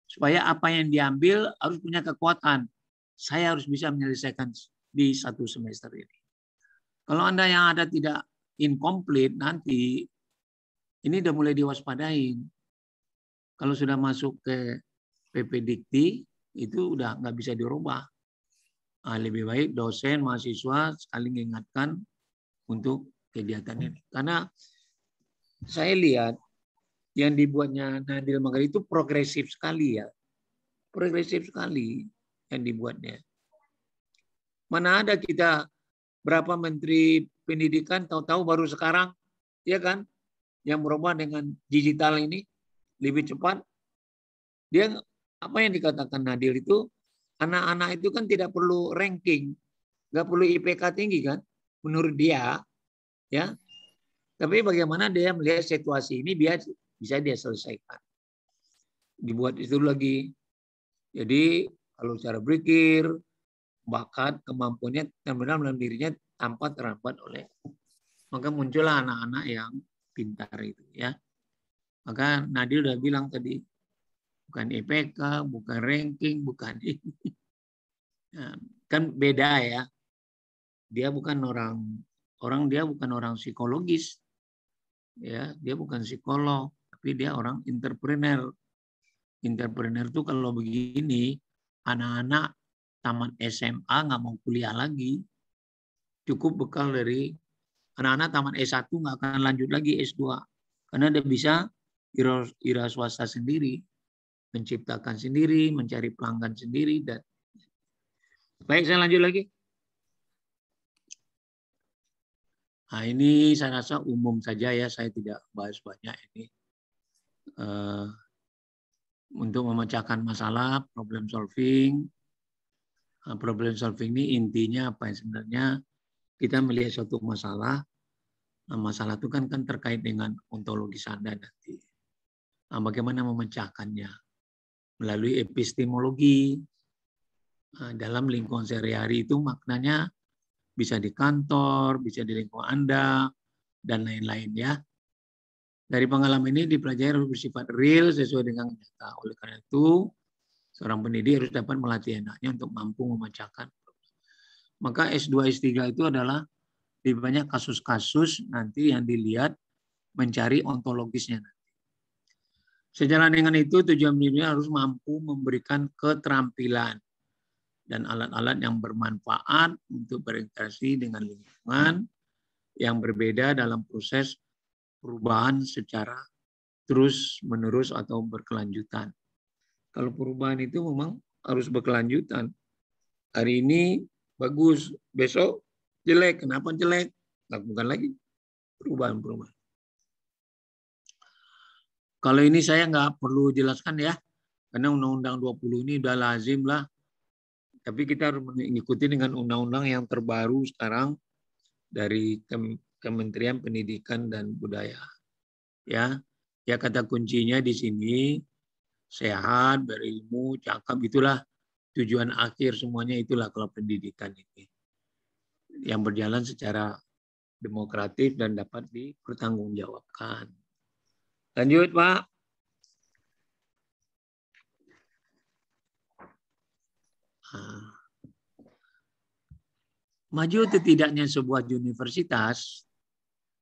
supaya apa yang diambil harus punya kekuatan. Saya harus bisa menyelesaikan di 1 semester ini. Kalau Anda yang ada tidak incomplete, nanti ini udah mulai diwaspadain. Kalau sudah masuk ke PP Dikti, itu udah nggak bisa dirubah. Lebih baik dosen, mahasiswa sekali mengingatkan untuk kegiatan ini. Karena saya lihat yang dibuatnya Nadil Makarim itu progresif sekali ya. Progresif sekali yang dibuatnya. Mana ada kita berapa menteri pendidikan tahu-tahu baru sekarang, ya kan, yang berubah dengan digital ini lebih cepat. Dia apa yang dikatakan Nadil itu, anak-anak itu kan tidak perlu ranking, nggak perlu IPK tinggi kan, menurut dia, ya. Tapi bagaimana dia melihat situasi ini biar bisa dia selesaikan. Dibuat itu lagi. Jadi kalau cara berpikir, bakat, kemampuannya benar-benar dalam dirinya tanpa terhambat oleh. Maka muncullah anak-anak yang pintar itu ya. Maka Nadil udah bilang tadi, bukan IPK, bukan ranking, bukan ini. Kan beda ya. Dia bukan dia bukan orang psikologis. Ya, dia bukan psikolog, tapi dia orang entrepreneur. Entrepreneur itu kalau begini, anak-anak tamat SMA nggak mau kuliah lagi. Cukup bekal dari anak-anak tamat S1 nggak akan lanjut lagi S2. Karena dia bisa wira swasta sendiri, menciptakan sendiri, mencari pelanggan sendiri. Dan baik, saya lanjut lagi. Nah, ini saya rasa umum saja ya, saya tidak bahas banyak ini. Untuk memecahkan masalah, problem solving. Problem solving ini intinya apa ya? Sebenarnya kita melihat suatu masalah. Nah, masalah itu kan terkait dengan ontologi Anda nanti. Nah, bagaimana memecahkannya? Melalui epistemologi. Nah, dalam lingkungan sehari-hari itu maknanya bisa di kantor, bisa di lingkungan Anda, dan lain-lain ya. Dari pengalaman ini dipelajari harus bersifat real sesuai dengan nyata. Oleh karena itu, seorang pendidik harus dapat melatih anaknya untuk mampu memecahkan. Maka S2, S3 itu adalah di banyak kasus-kasus nanti yang dilihat mencari ontologisnya. Sejalan dengan itu, tujuan pendidik harus mampu memberikan keterampilan dan alat-alat yang bermanfaat untuk berinteraksi dengan lingkungan yang berbeda dalam proses perubahan secara terus-menerus atau berkelanjutan. Kalau perubahan itu memang harus berkelanjutan. Hari ini bagus, besok jelek. Kenapa jelek? Lakukan lagi perubahan-perubahan. Kalau ini saya nggak perlu jelaskan ya, karena Undang-Undang 20 ini udah lazim lah. Tapi kita harus mengikuti dengan undang-undang yang terbaru sekarang dari Kementerian Pendidikan dan Budaya. Ya kata kuncinya di sini sehat, berilmu, cakap, itulah tujuan akhir semuanya, itulah kalau pendidikan ini yang berjalan secara demokratis dan dapat dipertanggungjawabkan. Lanjut, Pak. Maju atau tidaknya sebuah universitas,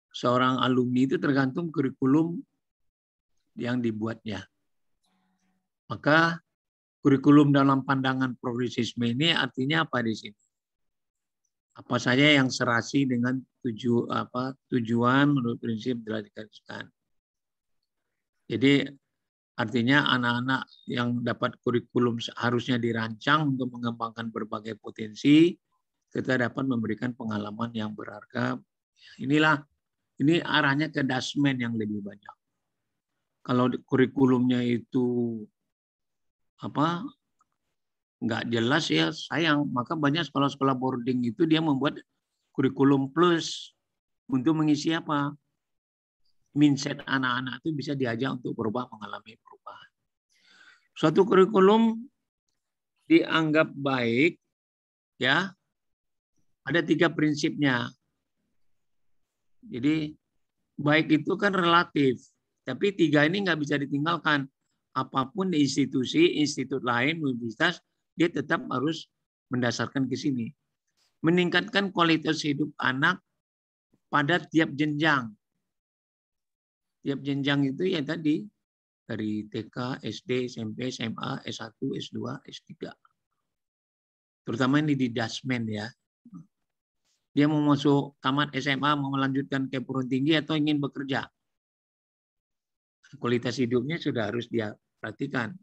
seorang alumni itu tergantung kurikulum yang dibuatnya. Maka kurikulum dalam pandangan progresisme ini artinya apa di sini? Apa saja yang serasi dengan tujuan menurut prinsip telah digariskan. Jadi artinya anak-anak yang dapat kurikulum harusnya dirancang untuk mengembangkan berbagai potensi, kita dapat memberikan pengalaman yang berharga. Ini arahnya ke dasmen yang lebih banyak. Kalau kurikulumnya itu nggak jelas ya sayang. Maka banyak sekolah-sekolah boarding itu dia membuat kurikulum plus untuk mengisi apa? Mindset anak-anak itu bisa diajak untuk berubah, mengalami perubahan. Suatu kurikulum dianggap baik ya. Ada 3 prinsipnya. Jadi baik itu kan relatif, tapi 3 ini nggak bisa ditinggalkan. Apapun di institut lain, universitas, dia tetap harus mendasarkan ke sini. Meningkatkan kualitas hidup anak pada tiap jenjang. Tiap jenjang itu ya tadi, dari TK, SD, SMP, SMA, S1, S2, S3. Terutama ini di dasmen ya. Dia mau masuk tamat SMA, mau melanjutkan ke perguruan tinggi atau ingin bekerja. Kualitas hidupnya sudah harus dia perhatikan.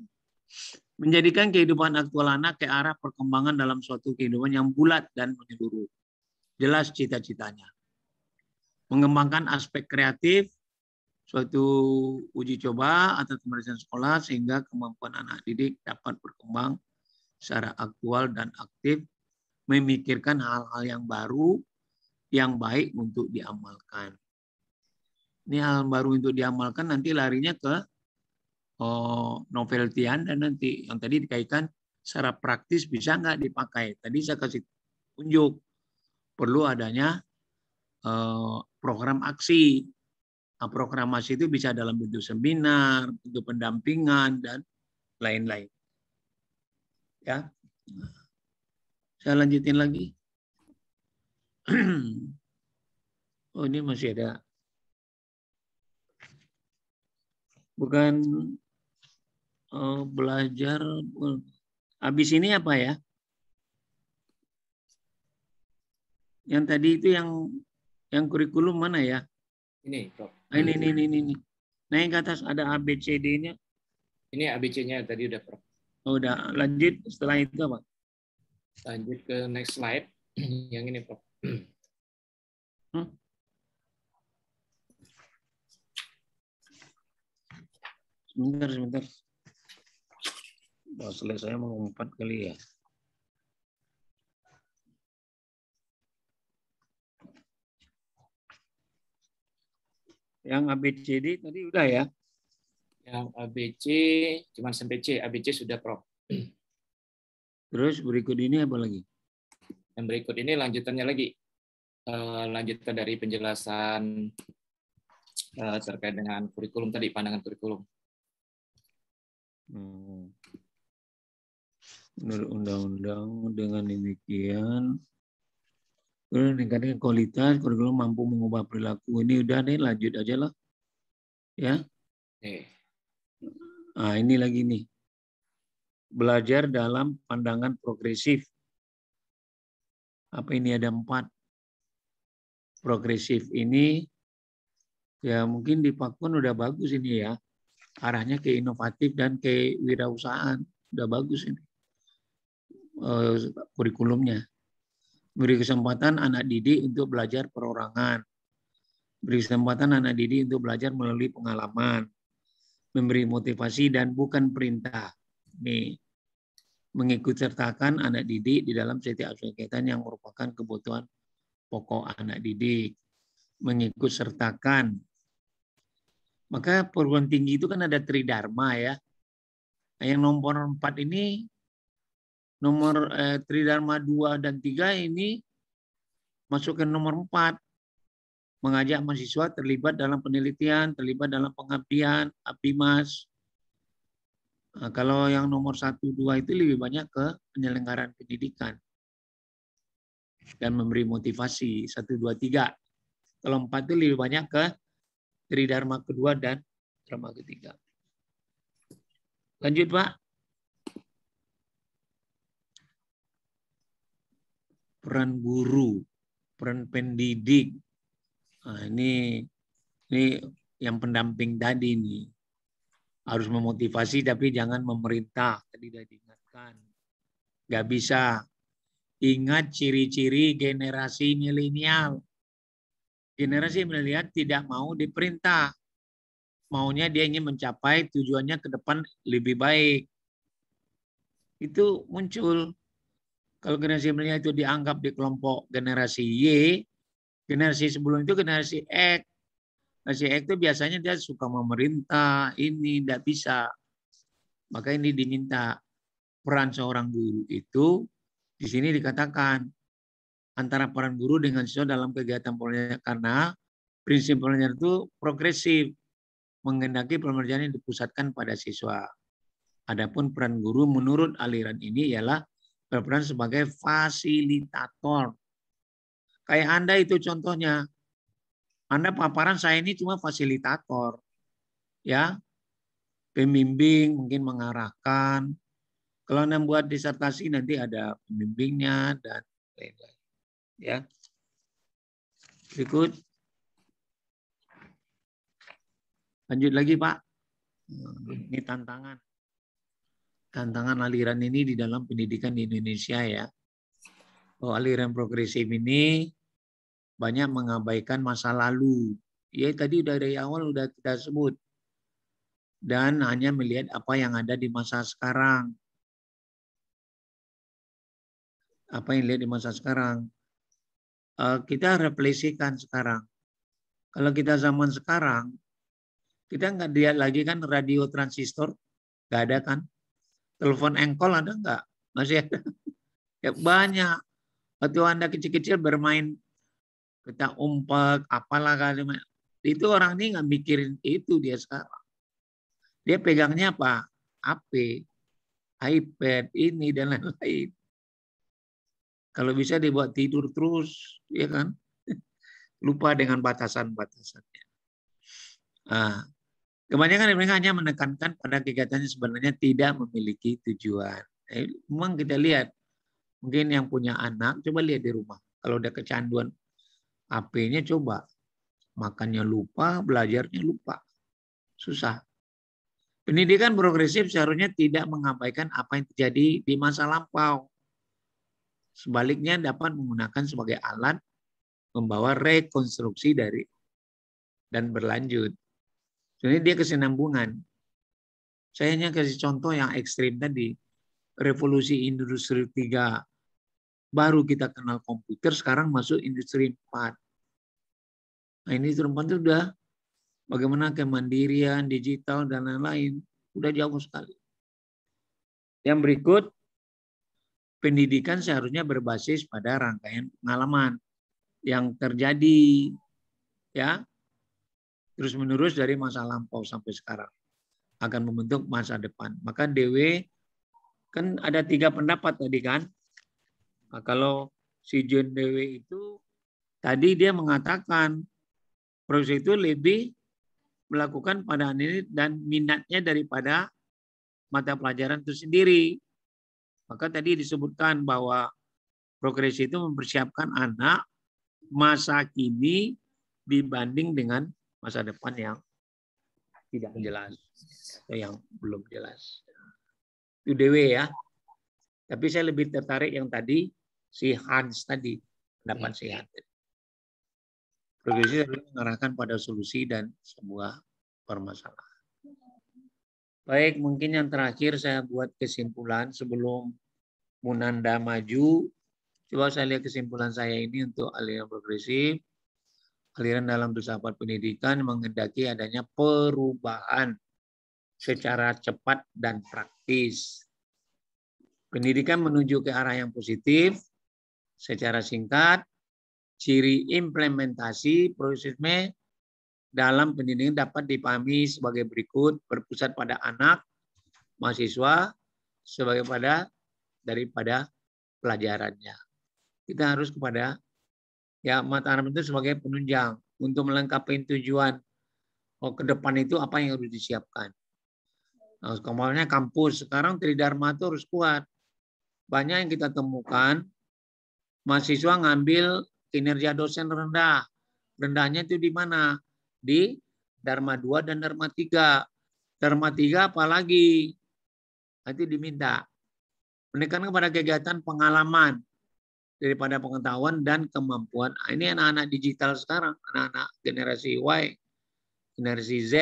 Menjadikan kehidupan aktual anak ke arah perkembangan dalam suatu kehidupan yang bulat dan menyeluruh. Jelas cita-citanya. Mengembangkan aspek kreatif, suatu uji coba atau pemeriksaan sekolah sehingga kemampuan anak didik dapat berkembang secara aktual dan aktif, memikirkan hal-hal yang baru, yang baik untuk diamalkan. Ini hal baru untuk diamalkan nanti larinya ke novelty dan nanti yang tadi dikaitkan secara praktis bisa nggak dipakai. Tadi saya kasih tunjuk perlu adanya program aksi. Nah, programasi itu bisa dalam bentuk seminar, bentuk pendampingan, dan lain-lain. Ya, saya lanjutin lagi. Oh, ini masih ada. Bukan belajar. Habis ini apa ya? Yang tadi itu yang kurikulum mana ya? Ini, Prof. Ini. Nah, yang ke atas ada ABCD-nya. Ini ABC-nya tadi udah, Prof. Oh, udah. Lanjut setelah itu apa? Lanjut ke next slide. Yang ini, Prof. Sebentar. Oh, selesai mau 4 kali ya. Yang ABCD tadi udah ya? Yang ABC cuma sampai C. ABC sudah, Prof. Terus berikut ini apa lagi? Yang berikut ini lanjutannya lagi. Lanjutan dari penjelasan terkait dengan kurikulum tadi, pandangan kurikulum. Menurut undang-undang dengan demikian meningkatkan kualitas kurikulum mampu mengubah perilaku. Ini udah nih, lanjut aja lah. Ya. Nah, ini lagi nih. Belajar dalam pandangan progresif. Apa ini ada 4? Progresif ini ya mungkin di Pakun udah bagus ini ya. Arahnya ke inovatif dan ke wirausahaan. Udah bagus ini. Kurikulumnya. Beri kesempatan anak didik untuk belajar perorangan. Beri kesempatan anak didik untuk belajar melalui pengalaman. Memberi motivasi dan bukan perintah. Nih, mengikut sertakan anak didik di dalam setiap aspek kegiatan yang merupakan kebutuhan pokok anak didik. Mengikut sertakan. Maka perguruan tinggi itu kan ada tridharma ya. Nah, yang nomor 4 ini, nomor tridharma 2 dan 3 ini masuk ke nomor 4. Mengajak mahasiswa terlibat dalam penelitian, terlibat dalam pengabdian, abdimas. Nah, kalau yang nomor 1, 2 itu lebih banyak ke penyelenggaraan pendidikan. Dan memberi motivasi, 1, 2, 3. Kalau 4 itu lebih banyak ke tridharma kedua dan dharma ketiga. Lanjut, Pak. Peran guru, peran pendidik. Nah, ini yang pendamping tadi nih. Harus memotivasi tapi jangan memerintah. Tadi sudah diingatkan. Nggak bisa. Ingat ciri-ciri generasi milenial. Generasi milenial tidak mau diperintah. Maunya dia ingin mencapai tujuannya ke depan lebih baik. Itu muncul. Kalau generasi milenial itu dianggap di kelompok generasi Y, generasi sebelum itu generasi X. Generasi X itu biasanya dia suka memerintah, ini tidak bisa. Maka ini diminta peran seorang guru itu, di sini dikatakan antara peran guru dengan siswa dalam kegiatan pembelajaran, karena prinsip pembelajaran itu progresif, menghendaki pembelajaran yang dipusatkan pada siswa. Adapun peran guru menurut aliran ini ialah berperan sebagai fasilitator. Kayak Anda itu contohnya, Anda paparan saya ini cuma fasilitator, ya, pembimbing mungkin mengarahkan. Kalau Anda buat disertasi nanti ada pembimbingnya dan lain-lain. Ya. Berikut. Lanjut lagi, Pak. Ini tantangan. Tantangan aliran ini di dalam pendidikan di Indonesia, ya. Oh, aliran progresif ini banyak mengabaikan masa lalu. Ya, tadi udah dari awal udah kita sebut. Dan hanya melihat apa yang ada di masa sekarang. Apa yang lihat di masa sekarang. Kita refleksikan sekarang. Kalau kita zaman sekarang, kita nggak lihat lagi kan radio transistor, nggak ada kan? Telepon engkol ada nggak? Masih ada. Ya, banyak. Waktu Anda kecil-kecil bermain petak umpet, apalah kali itu orang ini nggak mikirin itu dia sekarang. Dia pegangnya apa? HP, iPad, ini dan lain-lain. Kalau bisa dibuat tidur terus, ya kan? Lupa dengan batasan-batasannya. Nah, kebanyakan mereka hanya menekankan pada kegiatannya sebenarnya tidak memiliki tujuan. Memang kita lihat, mungkin yang punya anak, coba lihat di rumah. Kalau udah kecanduan HP-nya, coba. Makannya lupa, belajarnya lupa. Susah. Pendidikan progresif seharusnya tidak mengabaikan apa yang terjadi di masa lampau. Sebaliknya dapat menggunakan sebagai alat membawa rekonstruksi dari dan berlanjut. Jadi dia kesinambungan. Saya hanya kasih contoh yang ekstrim tadi. Revolusi Industri 3. Baru kita kenal komputer, sekarang masuk Industri 4. Nah, ini Industri 4 itu sudah bagaimana kemandirian, digital, dan lain-lain. Udah jauh sekali. Yang berikut, pendidikan seharusnya berbasis pada rangkaian pengalaman yang terjadi, ya, terus-menerus dari masa lampau sampai sekarang. Akan membentuk masa depan. Maka DW, kan ada 3 pendapat tadi kan. Nah, kalau si John DW itu, tadi dia mengatakan, proses itu lebih melakukan pada ini dan minatnya daripada mata pelajaran itu sendiri. Maka tadi disebutkan bahwa progresi itu mempersiapkan anak masa kini dibanding dengan masa depan yang tidak jelas atau yang belum jelas. Itu DW ya. Tapi saya lebih tertarik yang tadi si Hans tadi, pendapat si Hans. Progresi adalah mengarahkan pada solusi dan sebuah permasalahan. Baik, mungkin yang terakhir saya buat kesimpulan sebelum Munanda maju. Coba saya lihat kesimpulan saya ini untuk aliran progresif. Aliran dalam filsafat pendidikan menghendaki adanya perubahan secara cepat dan praktis. Pendidikan menuju ke arah yang positif. Secara singkat, ciri implementasi prosesnya dalam pendidikan dapat dipahami sebagai berikut: berpusat pada anak, mahasiswa, sebagai daripada pelajarannya. Kita harus kepada mata anak itu sebagai penunjang untuk melengkapi tujuan ke depan itu apa yang harus disiapkan. Nah, kemarinnya kampus, sekarang Tridharma itu harus kuat. Banyak yang kita temukan, mahasiswa ngambil kinerja dosen rendah. Rendahnya itu di mana? Di Dharma 2 dan Dharma 3. Dharma 3 apalagi? Nanti diminta. Menekankan kepada kegiatan pengalaman daripada pengetahuan dan kemampuan. Ini anak-anak digital sekarang, anak-anak generasi Y, generasi Z.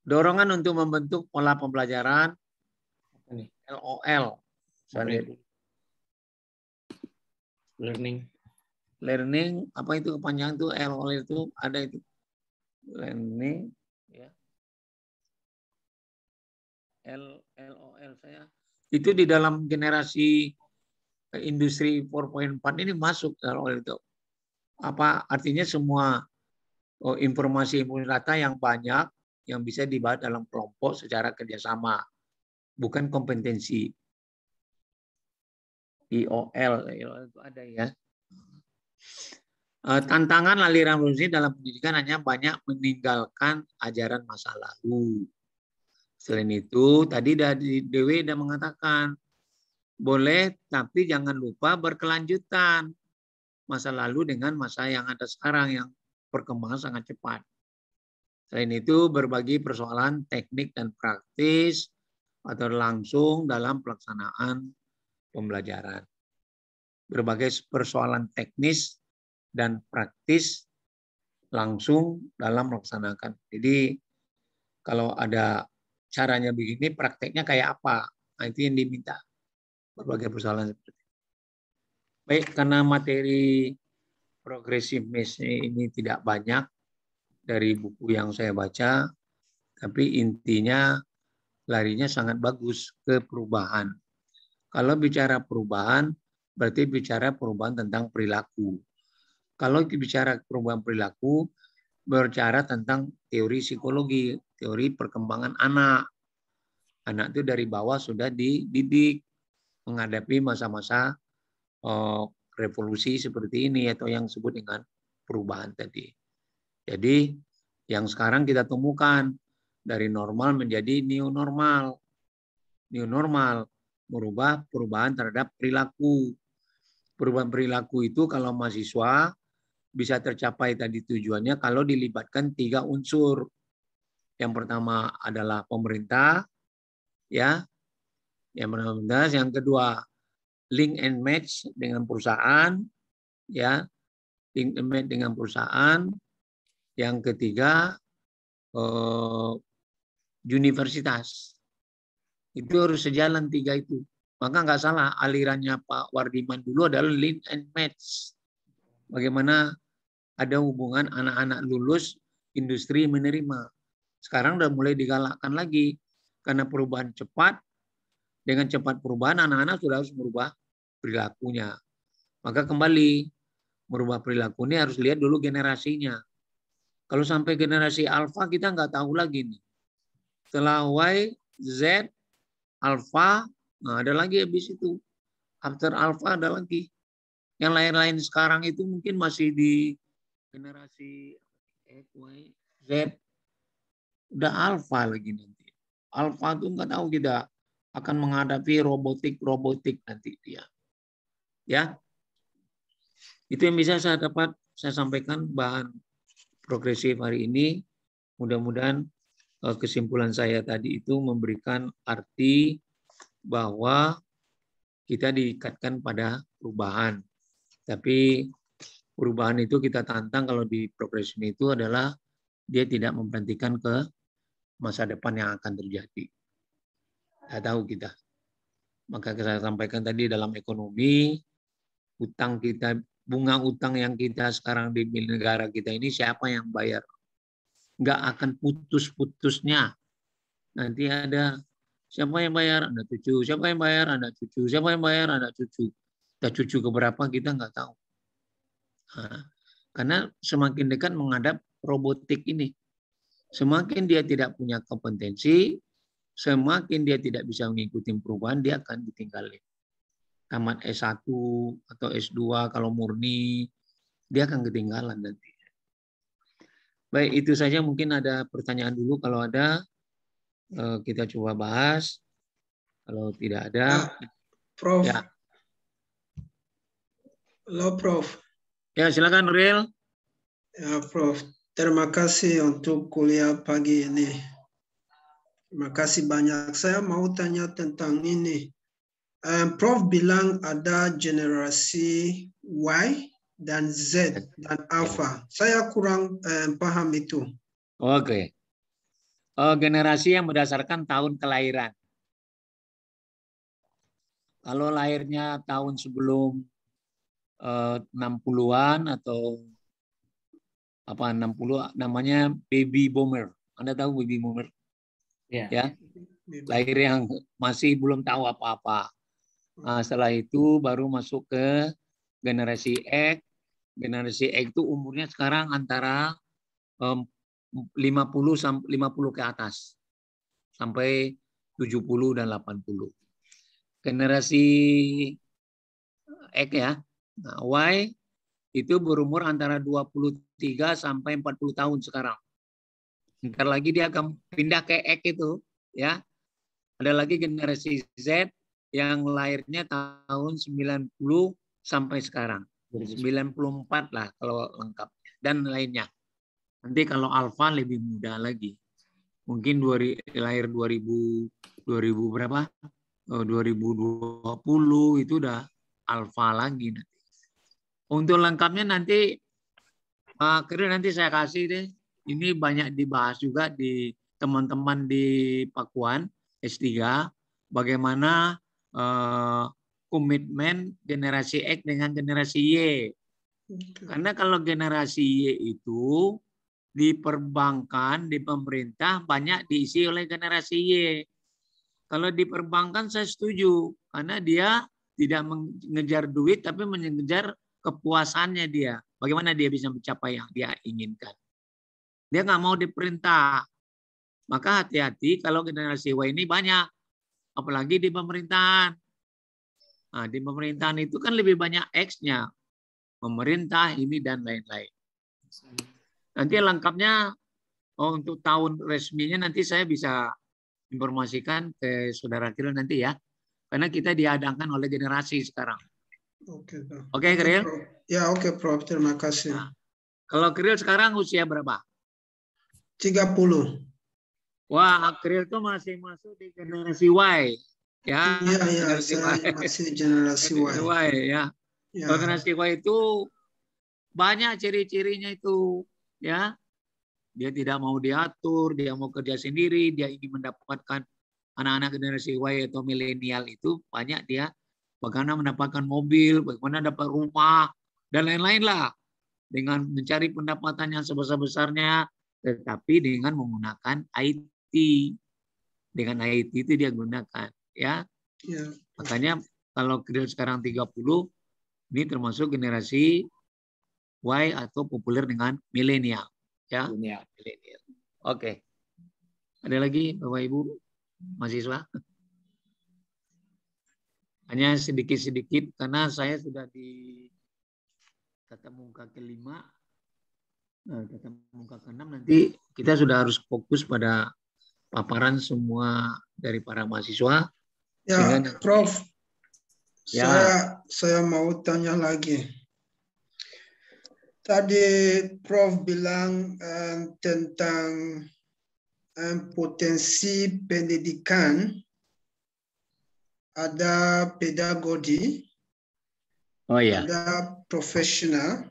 Dorongan untuk membentuk pola pembelajaran LOL. Learning, apa itu kepanjangan itu? LOL itu ada itu. Learning, ya. LOL saya. Itu di dalam generasi industri 4.4 ini masuk LOL itu. Apa artinya semua informasi data yang banyak yang bisa dibahas dalam kelompok secara kerjasama, bukan kompetensi. IOL itu ada ya. Tantangan aliran revolusi dalam pendidikan hanya banyak meninggalkan ajaran masa lalu. Selain itu, tadi dari Dewi sudah mengatakan, boleh tapi jangan lupa berkelanjutan masa lalu dengan masa yang ada sekarang yang perkembangan sangat cepat. Selain itu, berbagi persoalan teknik dan praktis atau langsung dalam pelaksanaan pembelajaran. Berbagai persoalan teknis dan praktis langsung dalam melaksanakan. Jadi kalau ada caranya begini, prakteknya kayak apa? Nah, itu yang diminta. Berbagai persoalan seperti itu. Baik, karena materi progressive math ini tidak banyak dari buku yang saya baca, tapi intinya larinya sangat bagus ke perubahan. Kalau bicara perubahan, berarti bicara perubahan tentang perilaku. Kalau bicara perubahan perilaku, berbicara tentang teori psikologi, teori perkembangan anak. Anak itu dari bawah sudah dididik menghadapi masa-masa revolusi seperti ini atau yang disebut dengan perubahan tadi. Jadi yang sekarang kita temukan dari normal menjadi new normal. New normal merubah perubahan terhadap perilaku. Perubahan perilaku itu kalau mahasiswa bisa tercapai tadi tujuannya kalau dilibatkan 3 unsur. Yang pertama adalah pemerintah, ya. Yang kedua link and match dengan perusahaan, ya. Link and match dengan perusahaan. Yang ketiga universitas. Itu harus sejalan 3 itu. Maka nggak salah alirannya Pak Wardiman dulu adalah link and match. Bagaimana ada hubungan anak-anak lulus industri menerima. Sekarang udah mulai digalakkan lagi karena perubahan cepat. Dengan cepat perubahan anak-anak sudah harus merubah perilakunya. Maka kembali merubah perilaku ini harus lihat dulu generasinya. Kalau sampai generasi alfa kita nggak tahu lagi nih. Setelah Y, Z, alfa, nah ada lagi habis itu. After alfa ada lagi. Yang lain-lain sekarang itu mungkin masih di generasi X, Y, Z. Udah alfa lagi nanti. Alfa itu nggak tahu kita akan menghadapi robotik nanti dia. Ya. Itu yang bisa saya sampaikan bahan progresif hari ini. Mudah-mudahan kesimpulan saya tadi itu memberikan arti bahwa kita diikatkan pada perubahan. Tapi perubahan itu kita tantang kalau di progresif itu adalah dia tidak memperhatikan ke masa depan yang akan terjadi. Tidak tahu kita. Maka saya sampaikan tadi dalam ekonomi, utang kita, bunga utang yang kita sekarang di negara kita ini siapa yang bayar? Nggak akan putus-putusnya. Nanti ada siapa yang bayar? Ada cucu. Siapa yang bayar? Ada cucu. Siapa yang bayar? Ada cucu. Kita cucu keberapa kita nggak tahu. Nah, karena semakin dekat menghadap robotik ini. Semakin dia tidak punya kompetensi, semakin dia tidak bisa mengikuti perubahan, dia akan ditinggalin. Tamat S1 atau S2 kalau murni, dia akan ketinggalan nanti. Baik, itu saja mungkin ada pertanyaan dulu. Kalau ada, kita coba bahas. Kalau tidak ada, Prof. Ya. Halo, Prof. Ya, silakan Real. Ya, Prof. Terima kasih untuk kuliah pagi ini. Terima kasih banyak. Saya mau tanya tentang ini. Prof bilang ada generasi Y dan Z dan Alpha. Saya kurang paham itu. Oke. Generasi yang berdasarkan tahun kelahiran. Kalau lahirnya tahun sebelum 60-an atau 60 namanya baby boomer. Anda tahu baby boomer? Ya. Lahir yang masih belum tahu apa-apa. Nah, setelah itu baru masuk ke generasi X. Generasi X itu umurnya sekarang antara 50 ke atas sampai 70 dan 80. Generasi X ya. Nah, Y itu berumur antara 23 sampai 40 tahun sekarang. Ntar lagi dia akan pindah ke X itu, ya. Ada lagi generasi Z yang lahirnya tahun 90 sampai sekarang. 94 lah kalau lengkap dan lainnya. Nanti kalau alfa lebih muda lagi. Mungkin lahir 2000 berapa? 2020 itu udah alfa lagi nanti. Untuk lengkapnya nanti Pak Kri nanti saya kasih deh. Ini banyak dibahas juga di teman-teman di Pakuan S3 bagaimana komitmen generasi X dengan generasi Y. Karena kalau generasi Y itu di perbankan, di pemerintah banyak diisi oleh generasi Y. Kalau di perbankan saya setuju, karena dia tidak mengejar duit, tapi mengejar kepuasannya dia. Bagaimana dia bisa mencapai yang dia inginkan. Dia nggak mau diperintah. Maka hati-hati kalau generasi Y ini banyak. Apalagi di pemerintahan. Nah, di pemerintahan itu kan lebih banyak X-nya. Pemerintah ini dan lain-lain. Nanti lengkapnya untuk tahun resminya nanti saya bisa informasikan ke saudara Kril nanti ya. Karena kita dihadangkan oleh generasi sekarang. Oke, Oke, Kril? Ya, oke, Prof. Terima kasih. Nah, kalau Kril sekarang usia berapa? 30. Wah, Kril itu masih masuk di generasi Y. Ya, Iya, generasi saya masih generasi Y. Ya. Kalau generasi Y itu banyak ciri-cirinya itu, ya. Dia tidak mau diatur, dia mau kerja sendiri, dia ingin mendapatkan anak-anak generasi Y atau milenial itu banyak dia bagaimana mendapatkan mobil, bagaimana dapat rumah dan lain-lain lah dengan mencari pendapatan yang sebesar-besarnya, tetapi dengan menggunakan IT. Dengan IT itu dia gunakan, ya. Makanya kalau Kril sekarang 30, ini termasuk generasi Y atau populer dengan milenial, ya. Milenial. Oke. Ada lagi Bapak Ibu mahasiswa? Hanya sedikit-sedikit karena saya sudah di tatap muka ke-5. Nah, tatap muka ke-6 nanti kita sudah harus fokus pada paparan semua dari para mahasiswa. Ya, Prof. Ya. Saya mau tanya lagi. Tadi Prof bilang tentang potensi pendidikan, ada pedagogi, ada profesional,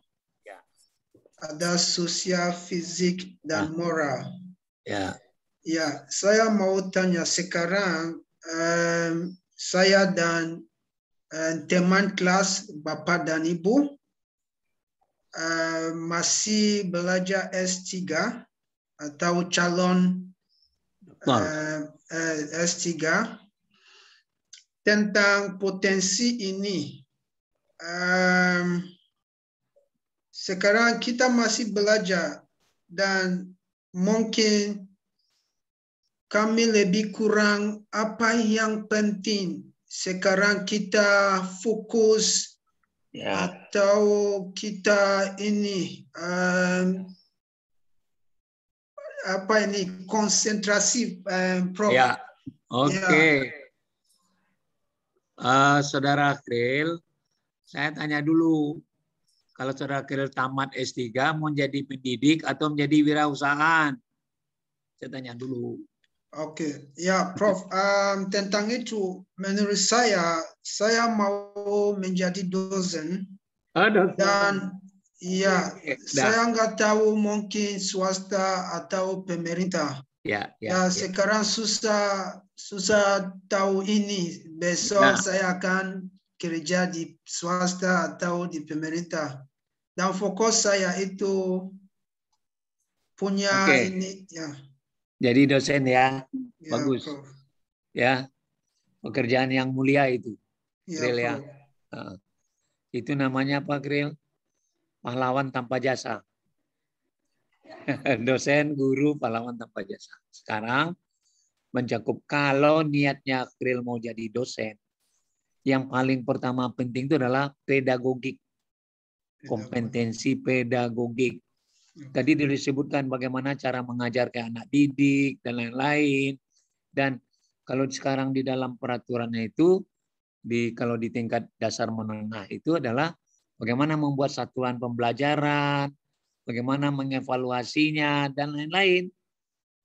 ada sosial, fisik, dan moral. Ya, saya mau tanya sekarang, saya dan teman kelas Bapak dan Ibu masih belajar S3 atau calon S3 tentang potensi ini. Sekarang kita masih belajar dan mungkin kami lebih kurang apa yang penting. Sekarang kita fokus atau kita ini apa ini konsentrasi, Prof. Ya, oke. Saudara Kril, saya tanya dulu. Kalau saudara Kril tamat S3 mau jadi pendidik atau menjadi wirausahaan? Saya tanya dulu. Oke, ya Prof. Tentang itu, menurut saya mau menjadi dosen. Dan ya, saya nggak tahu mungkin swasta atau pemerintah. Ya, sekarang susah tahu ini. Besok saya akan kerja di swasta atau di pemerintah. Dan fokus saya itu punya ini, ya. Jadi dosen ya, bagus. Prof. Ya, pekerjaan yang mulia itu, Kril ya. Itu namanya apa, Kril? Pahlawan tanpa jasa. Dosen, guru, pahlawan tanpa jasa. Sekarang mencakup kalau niatnya Kril mau jadi dosen, yang paling pertama penting itu adalah pedagogik. kompetensi pedagogik. Tadi disebutkan bagaimana cara mengajar ke anak didik dan lain-lain. Dan kalau sekarang di dalam peraturannya itu, kalau di tingkat dasar menengah itu adalah bagaimana membuat satuan pembelajaran, bagaimana mengevaluasinya, dan lain-lain.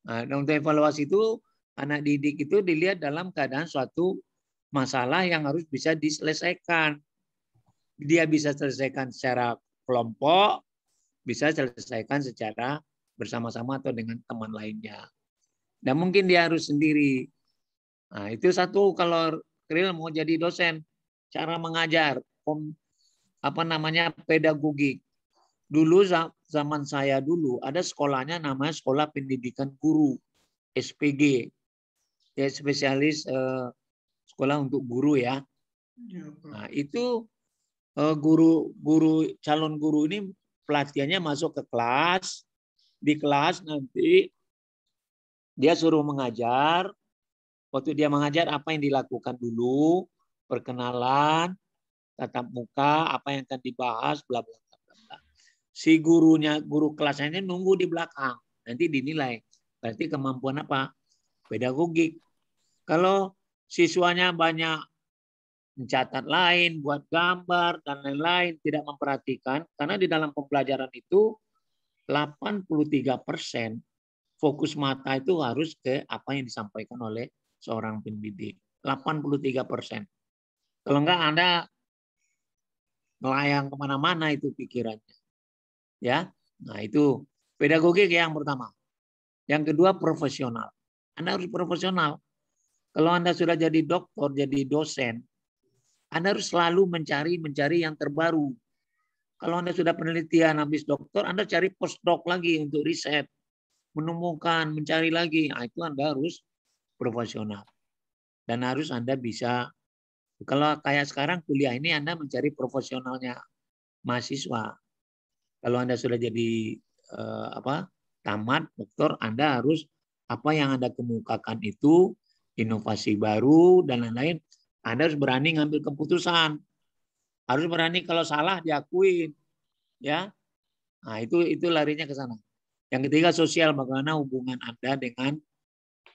Nah, untuk evaluasi itu, anak didik itu dilihat dalam keadaan suatu masalah yang harus bisa diselesaikan. Dia bisa selesaikan secara kelompok, bisa selesaikan secara bersama-sama atau dengan teman lainnya. Dan mungkin dia harus sendiri. Nah, itu satu kalau Kril mau jadi dosen, cara mengajar, pedagogik. Dulu zaman saya dulu ada sekolahnya namanya Sekolah Pendidikan Guru, SPG. Ya, spesialis sekolah untuk guru ya. Nah, itu calon guru ini pelatihannya masuk ke kelas. Di kelas nanti dia suruh mengajar. Waktu dia mengajar apa yang dilakukan dulu, perkenalan, tatap muka, apa yang akan dibahas, bla bla bla. Si guru kelasnya nunggu di belakang. Nanti dinilai. Berarti kemampuan apa? Pedagogik. Kalau siswanya banyak mencatat lain, buat gambar, dan lain-lain, tidak memperhatikan, karena di dalam pembelajaran itu 83% fokus mata itu harus ke apa yang disampaikan oleh seorang pendidik. 83%. Kalau enggak Anda melayang kemana-mana itu pikirannya. Ya, nah itu pedagogik yang pertama. Yang kedua profesional. Anda harus profesional. Kalau Anda sudah jadi dokter, jadi dosen, Anda harus selalu mencari yang terbaru. Kalau Anda sudah penelitian habis dokter, Anda cari postdoc lagi untuk riset, menemukan, mencari lagi. Nah, itu Anda harus profesional. Dan harus Anda bisa, kalau kayak sekarang kuliah ini Anda mencari profesionalnya mahasiswa. Kalau Anda sudah jadi tamat dokter, Anda harus apa yang Anda kemukakan itu inovasi baru dan lain-lain. Anda harus berani ngambil keputusan. Harus berani kalau salah diakuin. Ya. Nah, itu larinya ke sana. Yang ketiga sosial, bagaimana hubungan Anda dengan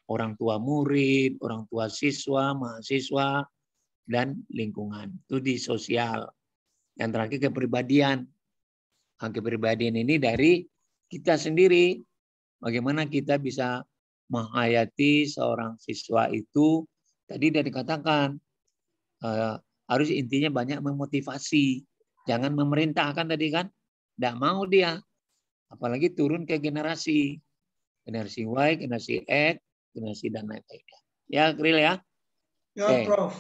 orang tua murid, orang tua siswa, mahasiswa, dan lingkungan. Itu di sosial. Yang terakhir kepribadian. Nah, kepribadian ini dari kita sendiri. Bagaimana kita bisa menghayati seorang siswa itu. Tadi sudah dikatakan, harus intinya banyak memotivasi. Jangan memerintahkan tadi kan. Tidak mau dia. Apalagi turun ke generasi. Generasi Y, generasi X, generasi dan lain-lainnya. Ya, Kril ya. Ya, okay. Prof.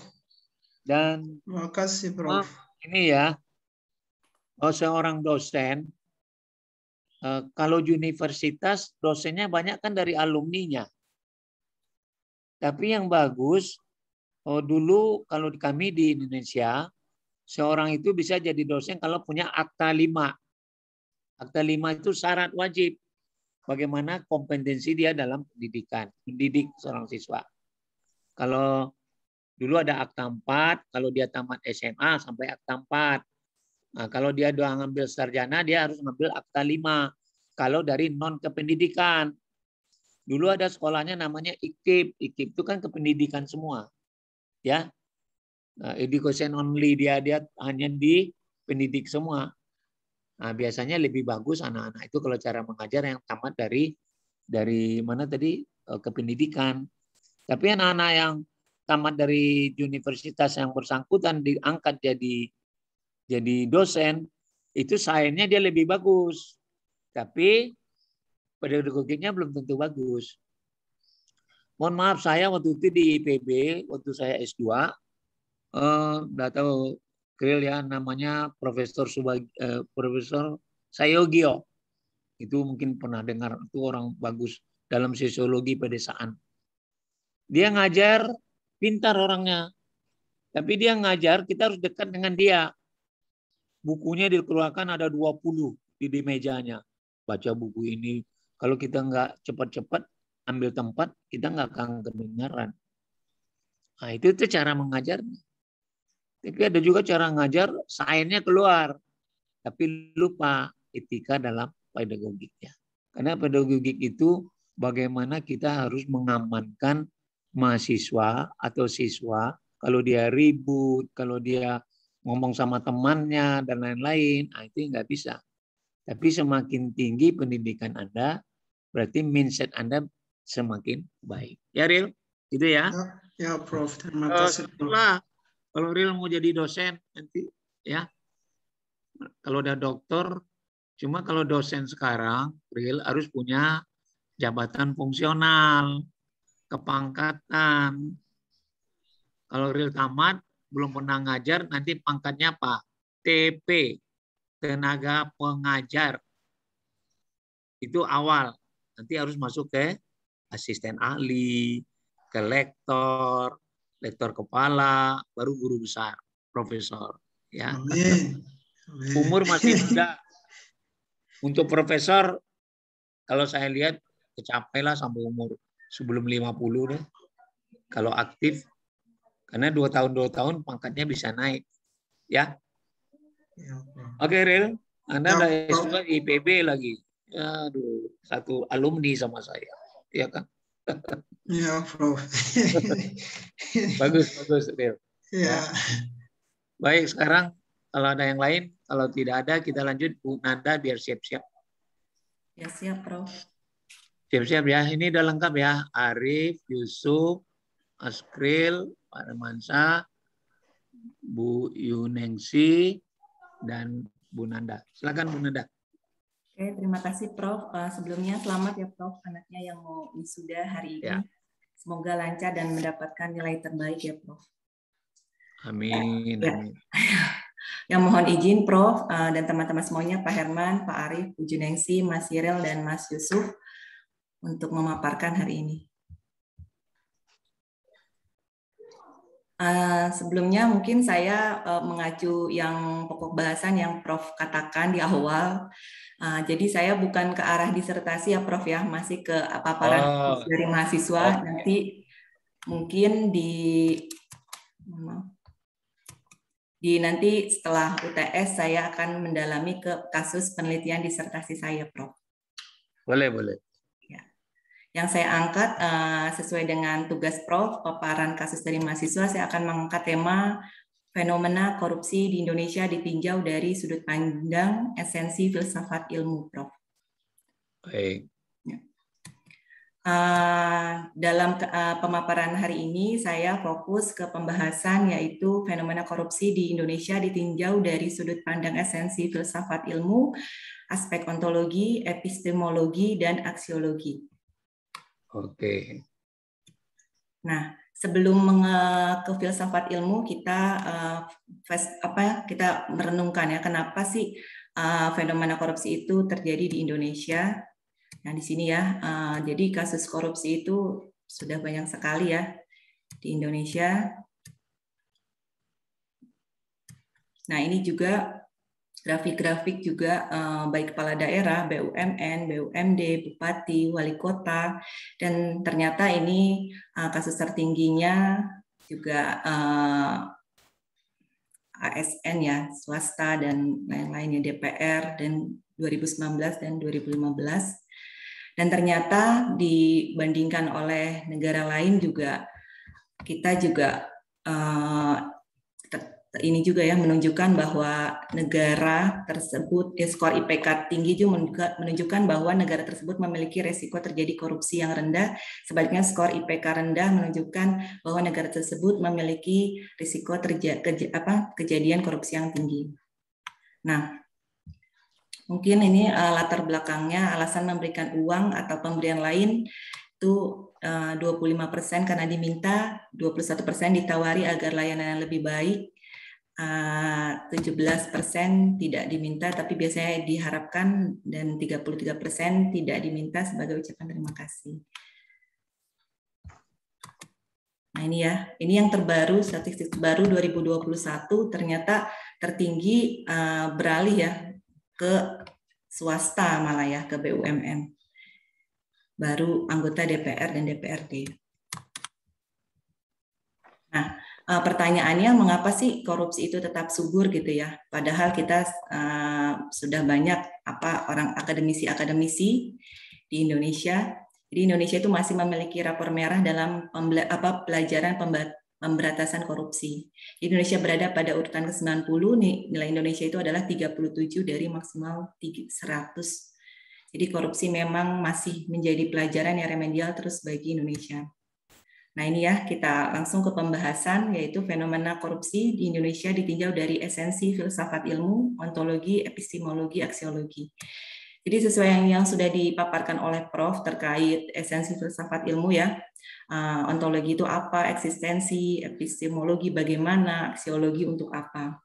Dan terima kasih, Prof. Ini ya, seorang dosen, kalau universitas dosennya banyak kan dari alumninya. Tapi yang bagus, dulu kalau kami di Indonesia, seorang itu bisa jadi dosen kalau punya akta 5. Akta 5 itu syarat wajib. Bagaimana kompetensi dia dalam pendidikan, mendidik seorang siswa. Kalau dulu ada akta 4, kalau dia tamat SMA sampai akta 4. Nah, kalau dia udah ngambil sarjana, dia harus ngambil akta 5. Kalau dari non kependidikan. Dulu ada sekolahnya namanya IKIP. IKIP itu kan kependidikan semua. Ya. Education only, dia hanya di pendidik semua. Nah, biasanya lebih bagus anak-anak itu kalau cara mengajar yang tamat dari mana tadi kependidikan. Tapi anak-anak yang tamat dari universitas yang bersangkutan diangkat jadi dosen, itu sainsnya dia lebih bagus. Tapi pedagogiknya belum tentu bagus. Mohon maaf, saya waktu itu di IPB, waktu saya S2, nggak tahu Kril ya, namanya Profesor Sayogyo. Itu mungkin pernah dengar, itu orang bagus dalam sosiologi pedesaan. Dia ngajar, pintar orangnya. Tapi dia ngajar, kita harus dekat dengan dia. Bukunya dikeluarkan ada 20 di mejanya. Baca buku ini. Kalau kita nggak cepat-cepat ambil tempat, kita nggak akan kedengaran. Nah, itu cara mengajarnya. Tapi ada juga cara ngajar, sainsnya keluar. tapi lupa etika dalam pedagogiknya. Karena pedagogik itu bagaimana kita harus mengamankan mahasiswa atau siswa kalau dia ribut, kalau dia ngomong sama temannya dan lain-lain, itu nggak bisa. Tapi semakin tinggi pendidikan Anda, berarti mindset Anda semakin baik. Ya, Ril? Gitu ya? Ya, Prof. Terima kasih, Prof. Kalau Ril mau jadi dosen, nanti ya. Kalau udah dokter, cuma kalau dosen sekarang, Ril harus punya jabatan fungsional, kepangkatan. Kalau Ril tamat, belum pernah ngajar, nanti pangkatnya apa? TP, tenaga pengajar. Itu awal. Nanti harus masuk ke asisten ahli, ke lektor, lektor kepala, baru guru besar, profesor. Ya. Amin. Umur masih muda. Untuk profesor, kalau saya lihat, kecapailah sampai umur sebelum 50 deh. Kalau aktif, karena 2 tahun pangkatnya bisa naik. Ya. Oke, Ril. Anda ada S2 IPB lagi. Aduh, satu alumni sama saya. Ya kan? Ya, Prof. Bagus, Ril. Ya. Baik, sekarang kalau ada yang lain, kalau tidak ada kita lanjut Bu Nanda biar siap-siap. Ya, siap, Prof. Siap-siap ya. Ini udah lengkap ya. Arif, Yusuf, Askril, Pak Remansa, Bu Yunengsi, dan Bu Nanda. Silakan Bu Nanda. Oke, terima kasih Prof. Sebelumnya selamat ya Prof, anaknya yang mau wisuda hari ini. Ya. Semoga lancar dan mendapatkan nilai terbaik ya Prof. Amin. Ya. Yang mohon izin Prof dan teman-teman semuanya, Pak Herman, Pak Arif, Bu Junengsi, Mas Yirel, dan Mas Yusuf untuk memaparkan hari ini. Sebelumnya mungkin saya mengacu yang pokok bahasan yang Prof katakan di awal. Jadi saya bukan ke arah disertasi ya Prof ya, masih ke paparan dari mahasiswa. Nanti mungkin nanti setelah UTS saya akan mendalami ke kasus penelitian disertasi saya Prof. Boleh. Yang saya angkat sesuai dengan tugas Prof, paparan kasus dari mahasiswa, saya akan mengangkat tema fenomena korupsi di Indonesia ditinjau dari sudut pandang esensi filsafat ilmu, Prof. Baik. Dalam pemaparan hari ini, saya fokus ke pembahasan yaitu fenomena korupsi di Indonesia ditinjau dari sudut pandang esensi filsafat ilmu, aspek ontologi, epistemologi, dan aksiologi. Oke. Nah, sebelum ke filsafat ilmu kita kita merenungkan ya kenapa sih fenomena korupsi itu terjadi di Indonesia. Nah, di sini ya. Jadi kasus korupsi itu sudah banyak sekali ya di Indonesia. Nah, ini juga grafik-grafik juga baik kepala daerah, BUMN, BUMD, bupati, wali kota, dan ternyata ini kasus tertingginya juga ASN ya, swasta dan lain-lainnya, DPR dan 2019 dan 2015. Dan ternyata dibandingkan oleh negara lain juga kita juga ini juga ya menunjukkan bahwa negara tersebut skor IPK tinggi juga menunjukkan bahwa negara tersebut memiliki resiko terjadi korupsi yang rendah. Sebaliknya skor IPK rendah menunjukkan bahwa negara tersebut memiliki risiko kejadian korupsi yang tinggi. Nah, mungkin ini latar belakangnya alasan memberikan uang atau pemberian lain itu 25% karena diminta, 21% ditawari agar layanan yang lebih baik, 17% tidak diminta tapi biasanya diharapkan, dan 33% tidak diminta sebagai ucapan terima kasih. Nah ini ya, ini yang terbaru, statistik baru 2021 ternyata tertinggi beralih ya ke swasta malah ya, ke BUMN. Baru anggota DPR dan DPRD. Nah, pertanyaannya mengapa sih korupsi itu tetap subur gitu ya? Padahal kita sudah banyak orang akademisi di Indonesia. Di Indonesia itu masih memiliki rapor merah dalam pelajaran pemberantasan korupsi. Indonesia berada pada urutan ke-90, nilai Indonesia itu adalah 37 dari maksimal 100. Jadi korupsi memang masih menjadi pelajaran yang remedial terus bagi Indonesia. Nah ini ya, kita langsung ke pembahasan, yaitu fenomena korupsi di Indonesia ditinjau dari esensi filsafat ilmu, ontologi, epistemologi, aksiologi. Jadi sesuai yang sudah dipaparkan oleh Prof terkait esensi filsafat ilmu ya, ontologi itu apa, eksistensi, epistemologi bagaimana, aksiologi untuk apa.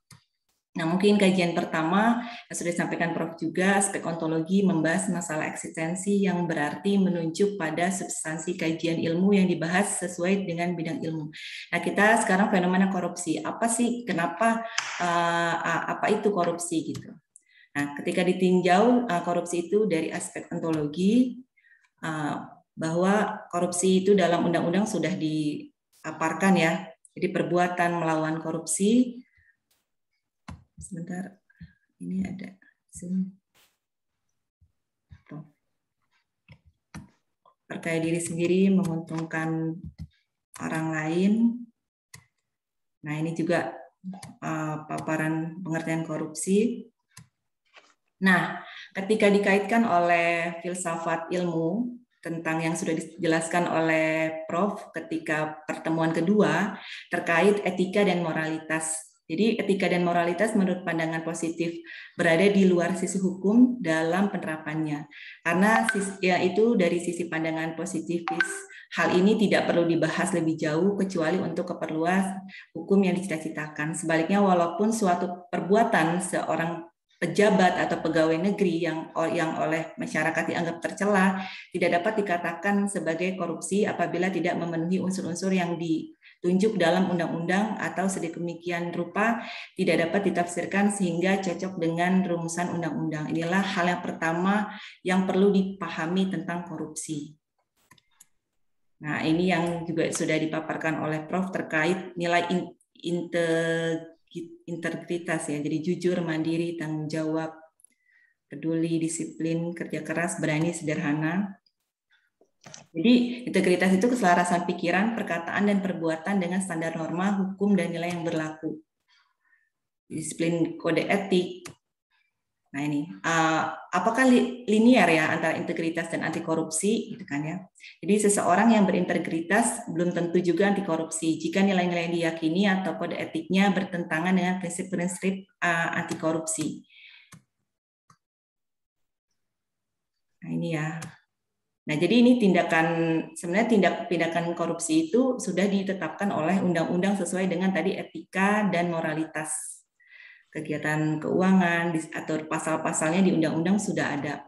Nah, mungkin kajian pertama yang sudah disampaikan Prof juga, aspek ontologi membahas masalah eksistensi yang berarti menunjuk pada substansi kajian ilmu yang dibahas sesuai dengan bidang ilmu. Nah, kita sekarang fenomena korupsi. Apa sih, kenapa, apa itu korupsi gitu? Nah, ketika ditinjau korupsi itu dari aspek ontologi, bahwa korupsi itu dalam undang-undang sudah dipaparkan ya. Jadi perbuatan melawan korupsi. Sebentar, ini ada perkaya diri sendiri, menguntungkan orang lain. Nah, ini juga paparan pengertian korupsi. Nah, ketika dikaitkan oleh filsafat ilmu tentang yang sudah dijelaskan oleh Prof ketika pertemuan kedua terkait etika dan moralitas. Jadi etika dan moralitas menurut pandangan positif berada di luar sisi hukum dalam penerapannya. Karena ya, itu dari sisi pandangan positifis, hal ini tidak perlu dibahas lebih jauh kecuali untuk keperluan hukum yang dicita-citakan. Sebaliknya, walaupun suatu perbuatan seorang pejabat atau pegawai negeri yang oleh masyarakat dianggap tercela tidak dapat dikatakan sebagai korupsi apabila tidak memenuhi unsur-unsur yang ditunjuk dalam undang-undang atau sedemikian rupa tidak dapat ditafsirkan sehingga cocok dengan rumusan undang-undang. Inilah hal yang pertama yang perlu dipahami tentang korupsi. Nah, ini yang juga sudah dipaparkan oleh Prof terkait nilai integritas ya, jadi jujur, mandiri, tanggung jawab, peduli, disiplin, kerja keras, berani, sederhana. Jadi integritas itu keselarasan pikiran, perkataan, dan perbuatan dengan standar norma, hukum, dan nilai yang berlaku. Disiplin kode etik. Nah ini, apakah linear ya antara integritas dan anti korupsi, gitu kan ya? Jadi seseorang yang berintegritas belum tentu juga anti korupsi jika nilai-nilai yang diyakini atau kode etiknya bertentangan dengan prinsip-prinsip anti korupsi. Nah ini ya. Nah jadi ini sebenarnya tindakan korupsi itu sudah ditetapkan oleh undang-undang sesuai dengan tadi etika dan moralitas. Kegiatan keuangan, atau pasal-pasalnya di undang-undang sudah ada.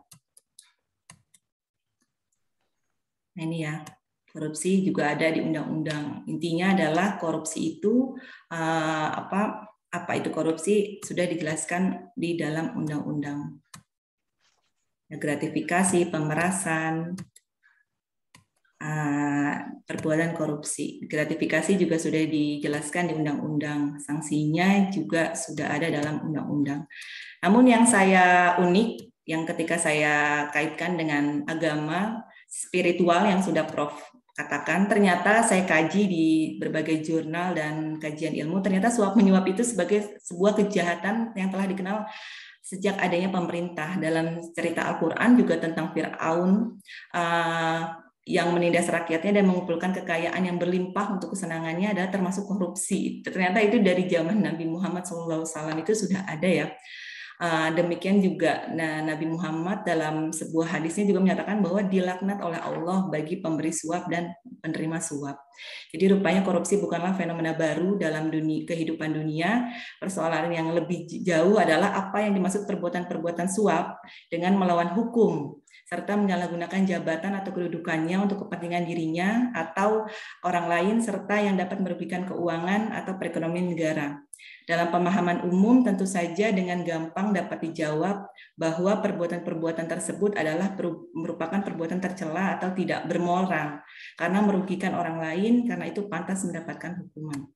Nah ini ya, korupsi juga ada di undang-undang. Intinya adalah korupsi itu, apa itu korupsi sudah dijelaskan di dalam undang-undang. Gratifikasi, pemerasan, perbuatan korupsi. Gratifikasi juga sudah dijelaskan di undang-undang. Sanksinya juga sudah ada dalam undang-undang. Namun yang saya unik, yang ketika saya kaitkan dengan agama, spiritual yang sudah Prof katakan, ternyata saya kaji di berbagai jurnal dan kajian ilmu, ternyata suap menyuap itu sebagai sebuah kejahatan yang telah dikenal sejak adanya pemerintah. Dalam cerita Al-Quran juga tentang Fir'aun, yang menindas rakyatnya dan mengumpulkan kekayaan yang berlimpah untuk kesenangannya adalah termasuk korupsi. Ternyata itu dari zaman Nabi Muhammad SAW itu sudah ada ya. Demikian juga Nabi Muhammad dalam sebuah hadisnya juga menyatakan bahwa dilaknat oleh Allah bagi pemberi suap dan penerima suap. Jadi rupanya korupsi bukanlah fenomena baru dalam kehidupan dunia. Persoalan yang lebih jauh adalah apa yang dimaksud perbuatan-perbuatan suap dengan melawan hukum, serta menyalahgunakan jabatan atau kedudukannya untuk kepentingan dirinya atau orang lain, serta yang dapat merugikan keuangan atau perekonomian negara. Dalam pemahaman umum, tentu saja dengan gampang dapat dijawab bahwa perbuatan-perbuatan tersebut adalah merupakan perbuatan tercela atau tidak bermoral, karena merugikan orang lain, karena itu pantas mendapatkan hukuman.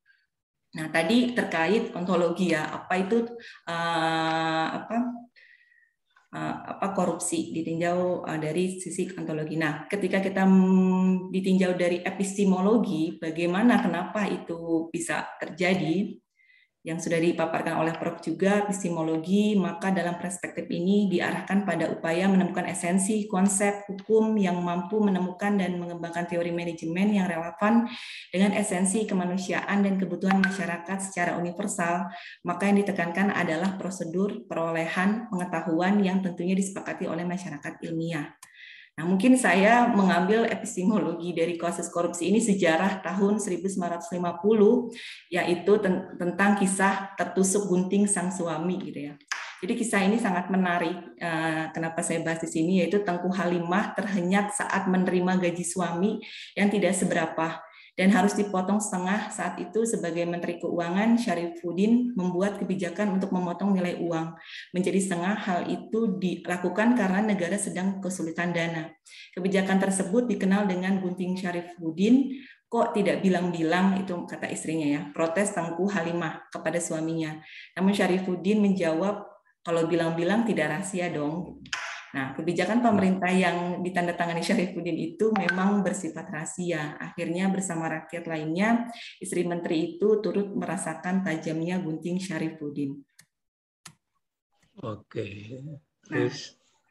Nah, tadi terkait ontologi ya, apa itu korupsi ditinjau dari sisi ontologi. Nah, ketika kita ditinjau dari epistemologi, bagaimana kenapa itu bisa terjadi, yang sudah dipaparkan oleh Prof juga epistemologi, maka dalam perspektif ini diarahkan pada upaya menemukan esensi konsep hukum yang mampu menemukan dan mengembangkan teori manajemen yang relevan dengan esensi kemanusiaan dan kebutuhan masyarakat secara universal. Maka yang ditekankan adalah prosedur perolehan pengetahuan yang tentunya disepakati oleh masyarakat ilmiah. Nah, mungkin saya mengambil epistemologi dari kasus korupsi ini sejarah tahun 1950, yaitu tentang kisah tertusuk gunting sang suami, gitu ya. Jadi kisah ini sangat menarik. Kenapa saya bahas di sini, yaitu Tengku Halimah terhenyak saat menerima gaji suami yang tidak seberapa dan harus dipotong setengah. Saat itu sebagai Menteri Keuangan, Syarifuddin membuat kebijakan untuk memotong nilai uang menjadi setengah. Hal itu dilakukan karena negara sedang kesulitan dana. Kebijakan tersebut dikenal dengan gunting Syarifuddin. Kok tidak bilang-bilang, itu kata istrinya ya, protes Tengku Halimah kepada suaminya. Namun Syarifuddin menjawab, kalau bilang-bilang tidak rahasia dong. Nah, kebijakan pemerintah yang ditandatangani Syarifuddin itu memang bersifat rahasia. Akhirnya bersama rakyat lainnya, istri menteri itu turut merasakan tajamnya gunting Syarifuddin. Oke. Nah,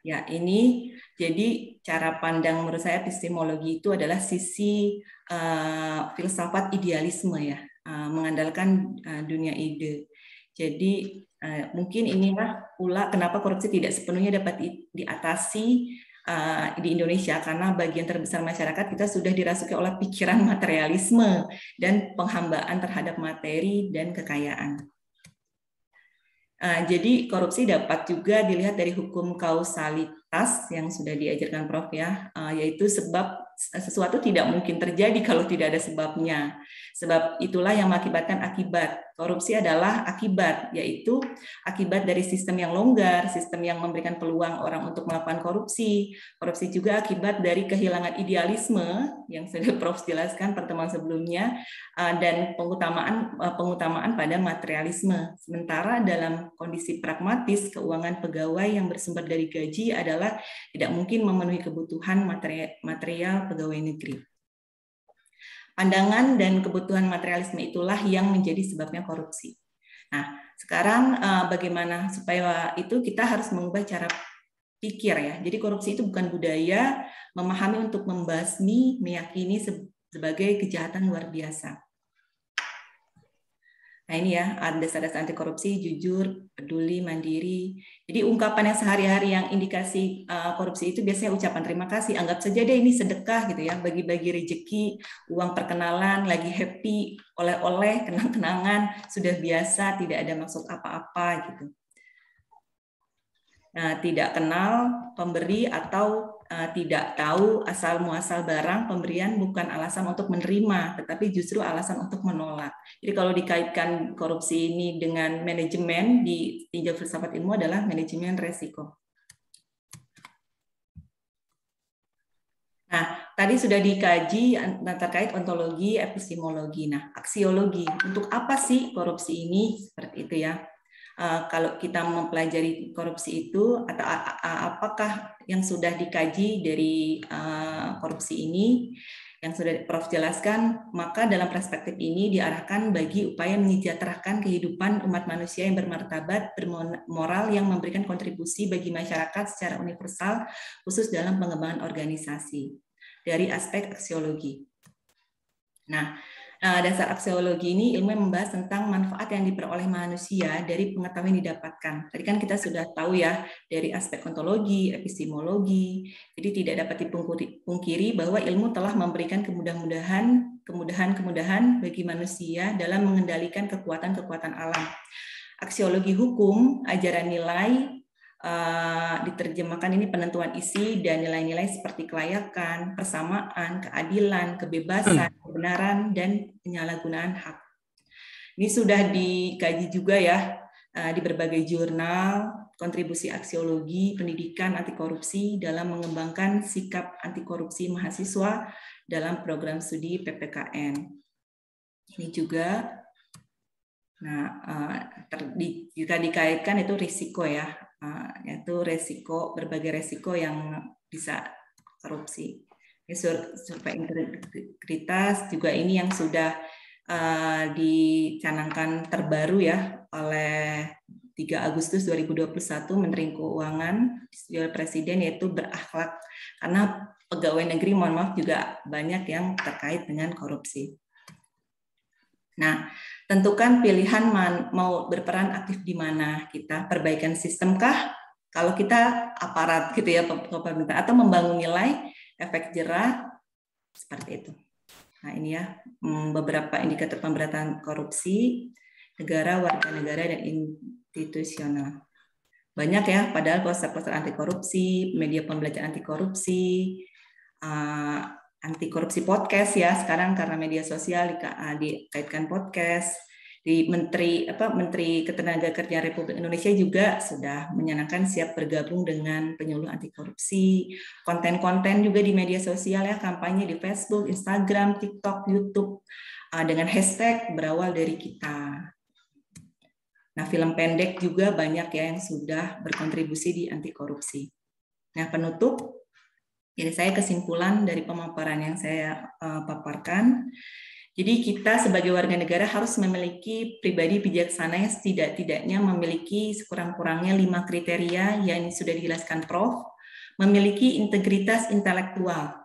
ya ini jadi cara pandang menurut saya epistemologi itu adalah sisi filsafat idealisme ya, mengandalkan dunia ide. Jadi mungkin inilah pula kenapa korupsi tidak sepenuhnya dapat diatasi di Indonesia, karena bagian terbesar masyarakat kita sudah dirasuki oleh pikiran materialisme dan penghambaan terhadap materi dan kekayaan. Jadi korupsi dapat juga dilihat dari hukum kausalitas yang sudah diajarkan Prof ya, yaitu sebab sesuatu tidak mungkin terjadi kalau tidak ada sebabnya. Sebab itulah yang mengakibatkan akibat. Korupsi adalah akibat, yaitu akibat dari sistem yang longgar, sistem yang memberikan peluang orang untuk melakukan korupsi. Korupsi juga akibat dari kehilangan idealisme yang sudah Prof jelaskan pertemuan sebelumnya, dan pengutamaan pada materialisme. Sementara dalam kondisi pragmatis, keuangan pegawai yang bersumber dari gaji adalah tidak mungkin memenuhi kebutuhan material pegawai negeri. Pandangan dan kebutuhan materialisme itulah yang menjadi sebabnya korupsi. Nah, sekarang bagaimana supaya itu kita harus mengubah cara pikir ya. Jadi korupsi itu bukan budaya, memahami untuk membasmi, meyakini sebagai kejahatan luar biasa. Nah ini ya, dasar-dasar anti korupsi, jujur, peduli, mandiri. Jadi ungkapan yang sehari-hari yang indikasi korupsi itu biasanya ucapan terima kasih, anggap saja deh ini sedekah gitu ya, bagi-bagi rezeki, uang perkenalan, lagi happy, oleh-oleh, kenang-kenangan, sudah biasa, tidak ada maksud apa-apa gitu. Nah, tidak kenal pemberi atau tidak tahu asal muasal barang pemberian bukan alasan untuk menerima, tetapi justru alasan untuk menolak. Jadi kalau dikaitkan korupsi ini dengan manajemen di tinjau filsafat ilmu adalah manajemen resiko. Nah, tadi sudah dikaji terkait ontologi, epistemologi. Nah, aksiologi, untuk apa sih korupsi ini? Seperti itu ya. Kalau kita mempelajari korupsi itu, atau apakah yang sudah dikaji dari korupsi ini, yang sudah Prof jelaskan, maka dalam perspektif ini diarahkan bagi upaya menyejahterakan kehidupan umat manusia yang bermartabat, bermoral, yang memberikan kontribusi bagi masyarakat secara universal, khusus dalam pengembangan organisasi, dari aspek aksiologi. Nah, dasar aksiologi ini ilmu yang membahas tentang manfaat yang diperoleh manusia dari pengetahuan yang didapatkan. Tadi kan kita sudah tahu ya dari aspek ontologi, epistemologi. Jadi tidak dapat dipungkiri bahwa ilmu telah memberikan kemudahan bagi manusia dalam mengendalikan kekuatan-kekuatan alam. Aksiologi hukum, ajaran nilai, diterjemahkan ini penentuan isi dan nilai-nilai seperti kelayakan, persamaan, keadilan, kebebasan, kebenaran, dan penyalahgunaan hak. Ini sudah dikaji juga ya di berbagai jurnal, kontribusi aksiologi, pendidikan anti korupsi dalam mengembangkan sikap anti korupsi mahasiswa dalam program studi PPKN. Ini juga Nah, jika dikaitkan itu risiko ya, yaitu berbagai risiko yang bisa korupsi. Survei integritas juga ini yang sudah dicanangkan terbaru ya oleh 3 Agustus 2021 Menteri Keuangan Presiden, yaitu berakhlak, karena pegawai negeri mohon maaf juga banyak yang terkait dengan korupsi. Nah, tentukan pilihan mau berperan aktif di mana kita, perbaikan sistem kah? Kalau kita aparat gitu ya, pemerintah, atau membangun nilai, efek jerah, seperti itu. Nah, ini ya beberapa indikator pemberantasan korupsi, negara, warga negara, dan institusional. Banyak ya, padahal poster-poster anti korupsi, media pembelajaran anti korupsi, anti korupsi podcast ya sekarang karena media sosial dikaitkan podcast. Di Menteri Ketenagakerjaan Republik Indonesia juga sudah menyanangkan siap bergabung dengan penyuluh anti korupsi. Konten-konten juga di media sosial ya, kampanye di Facebook, Instagram, TikTok, YouTube dengan hashtag berawal dari kita. Nah, film pendek juga banyak ya yang sudah berkontribusi di anti korupsi. Nah, penutup, jadi saya kesimpulan dari pemaparan yang saya paparkan. Jadi kita sebagai warga negara harus memiliki pribadi bijaksana yang setidak-tidaknya memiliki sekurang-kurangnya 5 kriteria yang sudah dijelaskan Prof. Memiliki integritas intelektual,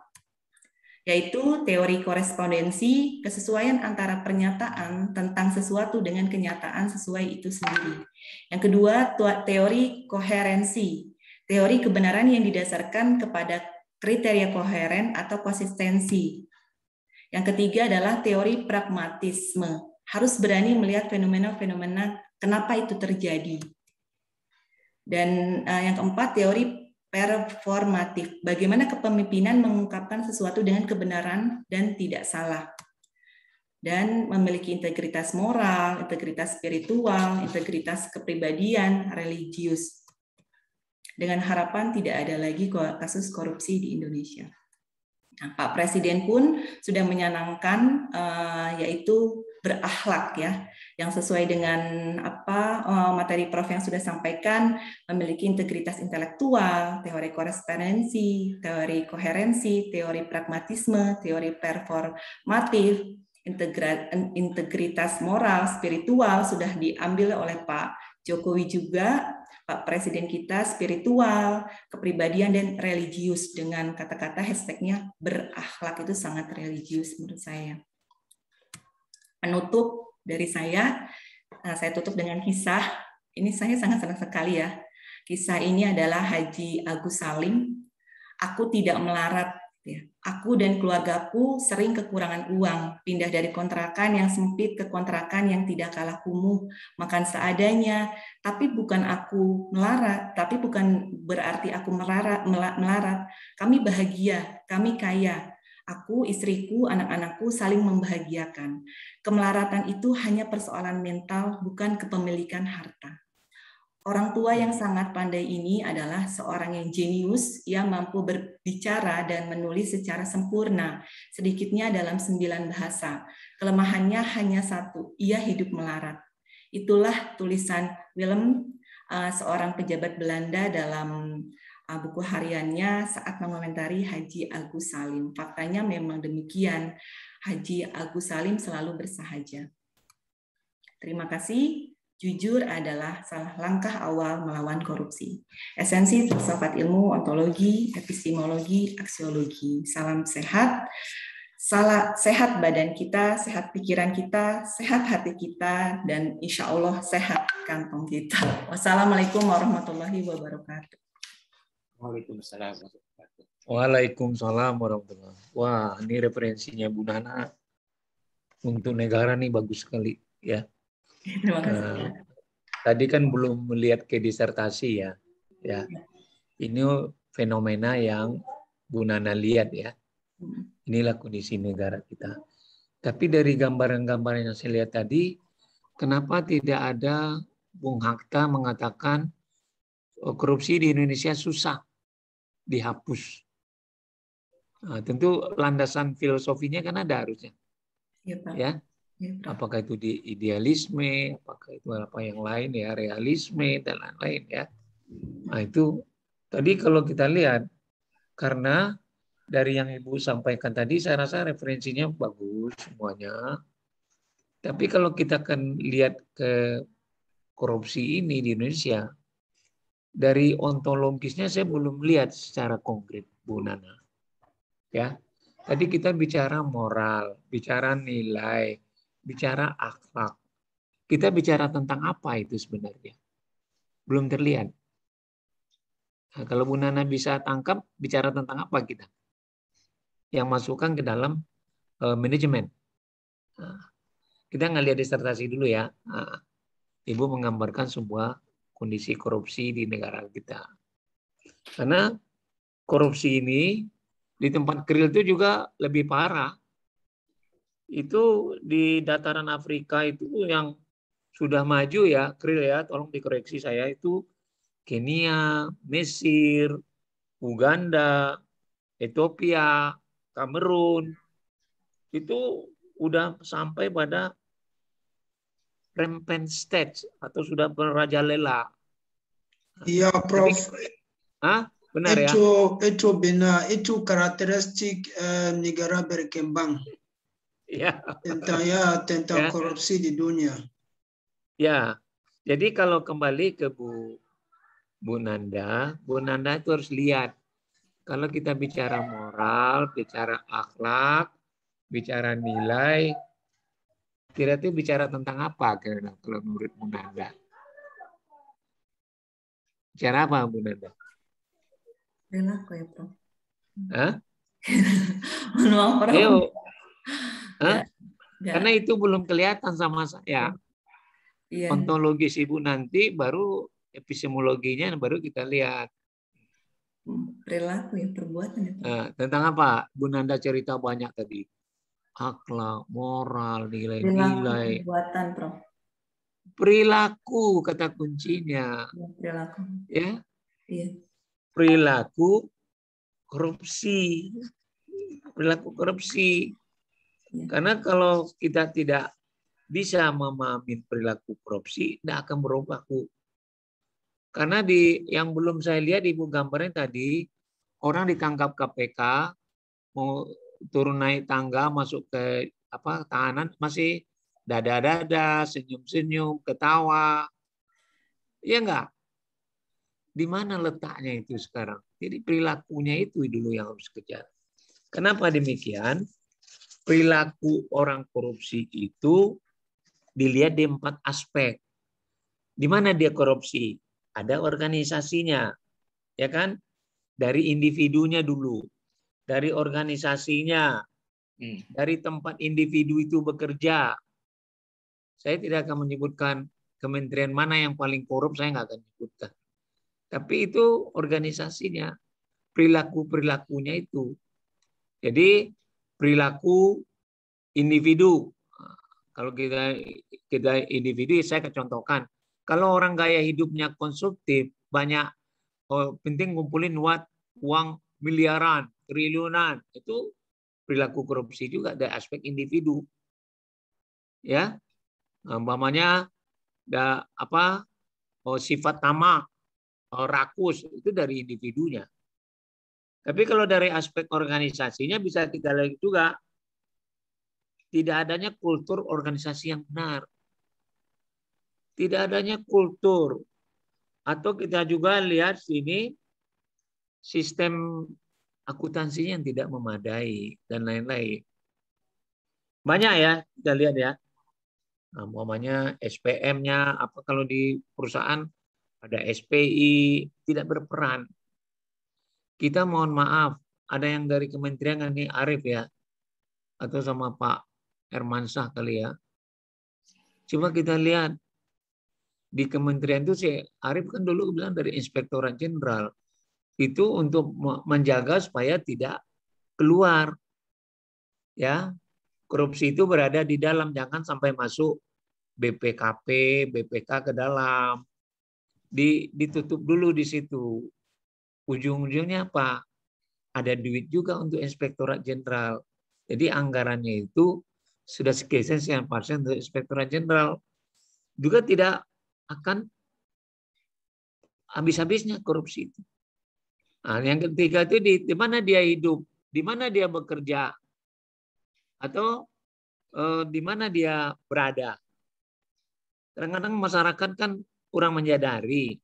yaitu teori korespondensi, kesesuaian antara pernyataan tentang sesuatu dengan kenyataan sesuai itu sendiri. Yang kedua, teori koherensi, teori kebenaran yang didasarkan kepada kriteria koheren atau konsistensi. Yang ketiga adalah teori pragmatisme, harus berani melihat fenomena-fenomena kenapa itu terjadi. Dan yang keempat, teori performatif, bagaimana kepemimpinan mengungkapkan sesuatu dengan kebenaran dan tidak salah. Dan memiliki integritas moral, integritas spiritual, integritas kepribadian, religius. Dengan harapan tidak ada lagi kasus korupsi di Indonesia. Nah, Pak Presiden pun sudah menyanangkan yaitu berakhlak ya, yang sesuai dengan materi Prof yang sudah sampaikan, memiliki integritas intelektual, teori korespondensi, teori koherensi, teori pragmatisme, teori performatif, integritas moral, spiritual sudah diambil oleh Pak Jokowi juga. Pak Presiden kita spiritual, kepribadian, dan religius, dengan kata-kata hashtagnya berakhlak, itu sangat religius menurut saya. Penutup dari saya tutup dengan kisah. Ini saya sangat senang sekali ya. Kisah ini adalah Haji Agus Salim. Aku tidak melarat. Aku dan keluargaku sering kekurangan uang, pindah dari kontrakan yang sempit ke kontrakan yang tidak kalah kumuh, makan seadanya. Tapi bukan aku melarat, tapi bukan berarti aku melarat. Kami bahagia, kami kaya. Aku, istriku, anak-anakku saling membahagiakan. Kemelaratan itu hanya persoalan mental, bukan kepemilikan harta. Orang tua yang sangat pandai ini adalah seorang yang jenius, yang mampu berbicara dan menulis secara sempurna, sedikitnya dalam 9 bahasa. Kelemahannya hanya satu, ia hidup melarat. Itulah tulisan Willem, seorang pejabat Belanda, dalam buku hariannya saat mengomentari Haji Agus Salim. Faktanya memang demikian, Haji Agus Salim selalu bersahaja. Terima kasih. Jujur adalah salah langkah awal melawan korupsi. Esensi filsafat ilmu, ontologi, epistemologi, aksiologi. Salam sehat. Sehat badan kita, sehat pikiran kita, sehat hati kita, dan insya Allah sehat kantong kita. Wassalamualaikum warahmatullahi wabarakatuh. Waalaikumsalam. Waalaikumsalam warahmatullahi wabarakatuh. Wah, ini referensinya Bu Nana untuk negara nih bagus sekali ya. Terima kasih. Tadi kan belum melihat ke disertasi ya. Ini fenomena yang Bu Nana lihat ya. Inilah kondisi negara kita. Tapi dari gambaran-gambaran yang saya lihat tadi, kenapa tidak ada Bung Hatta mengatakan korupsi di Indonesia susah dihapus? Nah, tentu landasan filosofinya kan ada harusnya. Ya, Pak. Ya. Apakah itu di idealisme, apakah itu apa yang lain ya, realisme dan lain-lain ya. Nah itu tadi kalau kita lihat, karena dari yang Ibu sampaikan tadi saya rasa referensinya bagus semuanya. Tapi kalau kita akan lihat ke korupsi ini di Indonesia, dari ontologisnya saya belum lihat secara konkret, Bu Nana. Ya, tadi kita bicara moral, bicara nilai, bicara akhlak. Kita bicara tentang apa itu sebenarnya? Belum terlihat. Nah, kalau Bu Nana bisa tangkap, bicara tentang apa kita? Yang masukkan ke dalam manajemen. Nah, kita nggak lihat disertasi dulu ya. Nah, Ibu menggambarkan sebuah kondisi korupsi di negara kita. Karena korupsi ini di tempat keril itu juga lebih parah. Itu di dataran Afrika itu yang sudah maju ya, keril ya, tolong dikoreksi saya, itu Kenya, Mesir, Uganda, Ethiopia, Kamerun, itu udah sampai pada rampant stage atau sudah merajalela. Iya, Prof. Benar ya? Itu karakteristik negara berkembang. Ya. Tentang korupsi di dunia. Ya, jadi kalau kembali ke Bu Nanda itu harus lihat. Kalau kita bicara moral, bicara akhlak, bicara nilai, kira itu bicara tentang apa kalau menurut Bu Nanda? Bicara apa Bu Nanda? Perilaku ya, Prof. Hah? Manual, Prof. Hah? Karena itu belum kelihatan sama saya. Iya. Ontologis Ibu nanti baru epistemologinya baru kita lihat. Perilaku ya, perbuatan ya, Prof. Nah, tentang apa? Bu Nanda cerita banyak tadi. Akhlak, moral, nilai-nilai. Perbuatan, Prof. Perilaku kata kuncinya. Ya, perilaku. Ya. Iya. Perilaku korupsi. Perilaku korupsi. Ya. Karena kalau kita tidak bisa memahami perilaku korupsi, tidak akan berubah, Bu. Karena yang belum saya lihat Ibu gambarnya tadi, orang ditangkap KPK, mau turun naik tangga masuk ke tahanan masih dada-dada, senyum-senyum, ketawa. Iya enggak? Di mana letaknya itu sekarang? Jadi perilakunya itu dulu yang harus kejar. Kenapa demikian? Perilaku orang korupsi itu dilihat di 4 aspek. Di mana dia korupsi? Ada organisasinya, ya kan? Dari individunya dulu, dari organisasinya, dari tempat individu itu bekerja. Saya tidak akan menyebutkan kementerian mana yang paling korup, saya nggak akan sebutkan. Tapi itu organisasinya, perilakunya itu. Jadi perilaku individu. Kalau kita individu, saya contohkan. Kalau orang gaya hidupnya konsumtif, banyak penting ngumpulin uang miliaran, triliunan, itu perilaku korupsi juga dari aspek individu. Ya, umpamanya sifat tamak, rakus, itu dari individunya. Tapi kalau dari aspek organisasinya bisa kita lihat juga tidak adanya kultur organisasi yang benar. Tidak adanya kultur. Atau kita juga lihat sini sistem akuntansinya yang tidak memadai dan lain-lain. Banyak ya kita lihat ya. Nah, umpamanya SPM-nya apa kalau di perusahaan ada SPI tidak berperan. Kita mohon maaf, ada yang dari kementerian ini Arif ya atau sama Pak Hermansyah kali ya. Coba kita lihat di kementerian itu si Arif kan dulu bilang dari Inspektorat Jenderal itu untuk menjaga supaya tidak keluar ya. Korupsi itu berada di dalam, jangan sampai masuk BPKP, BPK ke dalam. Ditutup dulu di situ. Ujung-ujungnya apa? Ada duit juga untuk Inspektorat Jenderal. Jadi anggarannya itu sudah sekian persen dari Inspektorat Jenderal, juga tidak akan habis-habisnya korupsi itu. Nah, yang ketiga itu di mana dia hidup, di mana dia bekerja, atau di mana dia berada. Kadang-kadang masyarakat kan kurang menyadari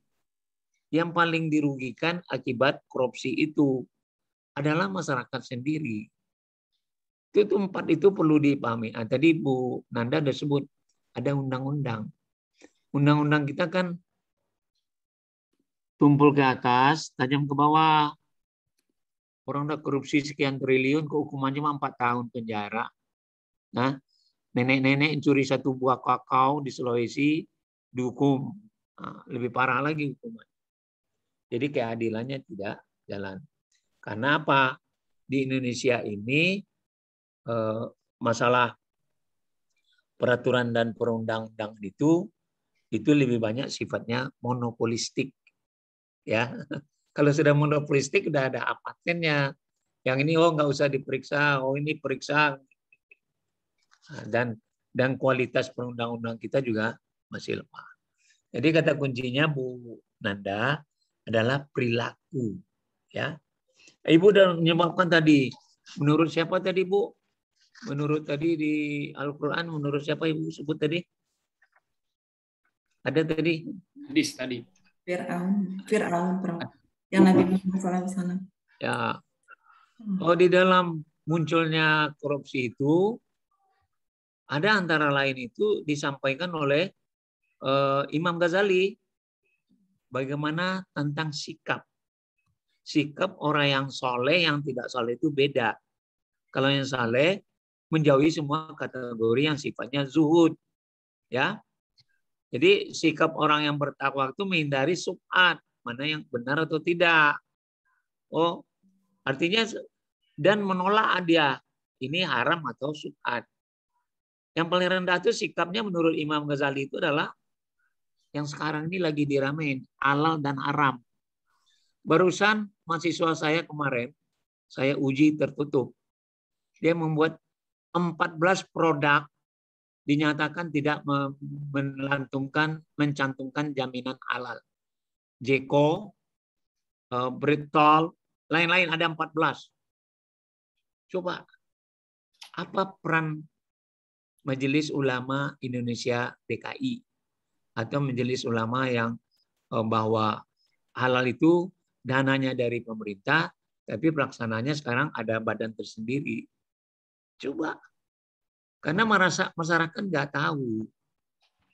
yang paling dirugikan akibat korupsi itu adalah masyarakat sendiri. Itu 4 itu perlu dipahami. Nah, tadi Bu Nanda sudah sebut ada undang-undang. Undang-undang kita kan tumpul ke atas, tajam ke bawah. Orang udah korupsi sekian triliun, hukumannya 4 tahun penjara. Nah, nenek-nenek curi 1 buah kakao di Sulawesi dihukum. Nah, lebih parah lagi hukuman. Jadi keadilannya tidak jalan. Karena apa? Di Indonesia ini masalah peraturan dan perundang-undangan itu lebih banyak sifatnya monopolistik. Ya, kalau sudah monopolistik udah ada patennya. Yang ini nggak usah diperiksa, ini periksa. Dan kualitas perundang-undang kita juga masih lemah. Jadi kata kuncinya Bu Nanda adalah perilaku. Ya, Ibu udah menyebabkan tadi. Menurut siapa tadi Bu? Menurut tadi di Al-Quran, menurut siapa Ibu sebut tadi? Ada tadi? Hadis tadi. Fir'aun yang Nabi Muhammad SAW. Ya. Oh, di dalam munculnya korupsi itu ada antara lain itu disampaikan oleh Imam Ghazali. Bagaimana tentang sikap. Sikap orang yang soleh, yang tidak soleh itu beda. Kalau yang soleh menjauhi semua kategori yang sifatnya zuhud, ya. Jadi sikap orang yang bertakwa itu menghindari subhat, mana yang benar atau tidak. Oh, artinya dan menolak dia ini haram atau subhat. Yang paling rendah itu sikapnya menurut Imam Ghazali itu adalah yang sekarang ini lagi diramein, halal dan haram. Barusan mahasiswa saya kemarin, saya uji tertutup. Dia membuat 14 produk dinyatakan tidak mencantumkan jaminan halal. Jeko, Britol, lain-lain ada 14. Coba, apa peran Majelis Ulama Indonesia DKI atau Majelis Ulama yang bahwa halal itu dananya dari pemerintah, tapi pelaksananya sekarang ada badan tersendiri. Coba. Karena masyarakat nggak tahu.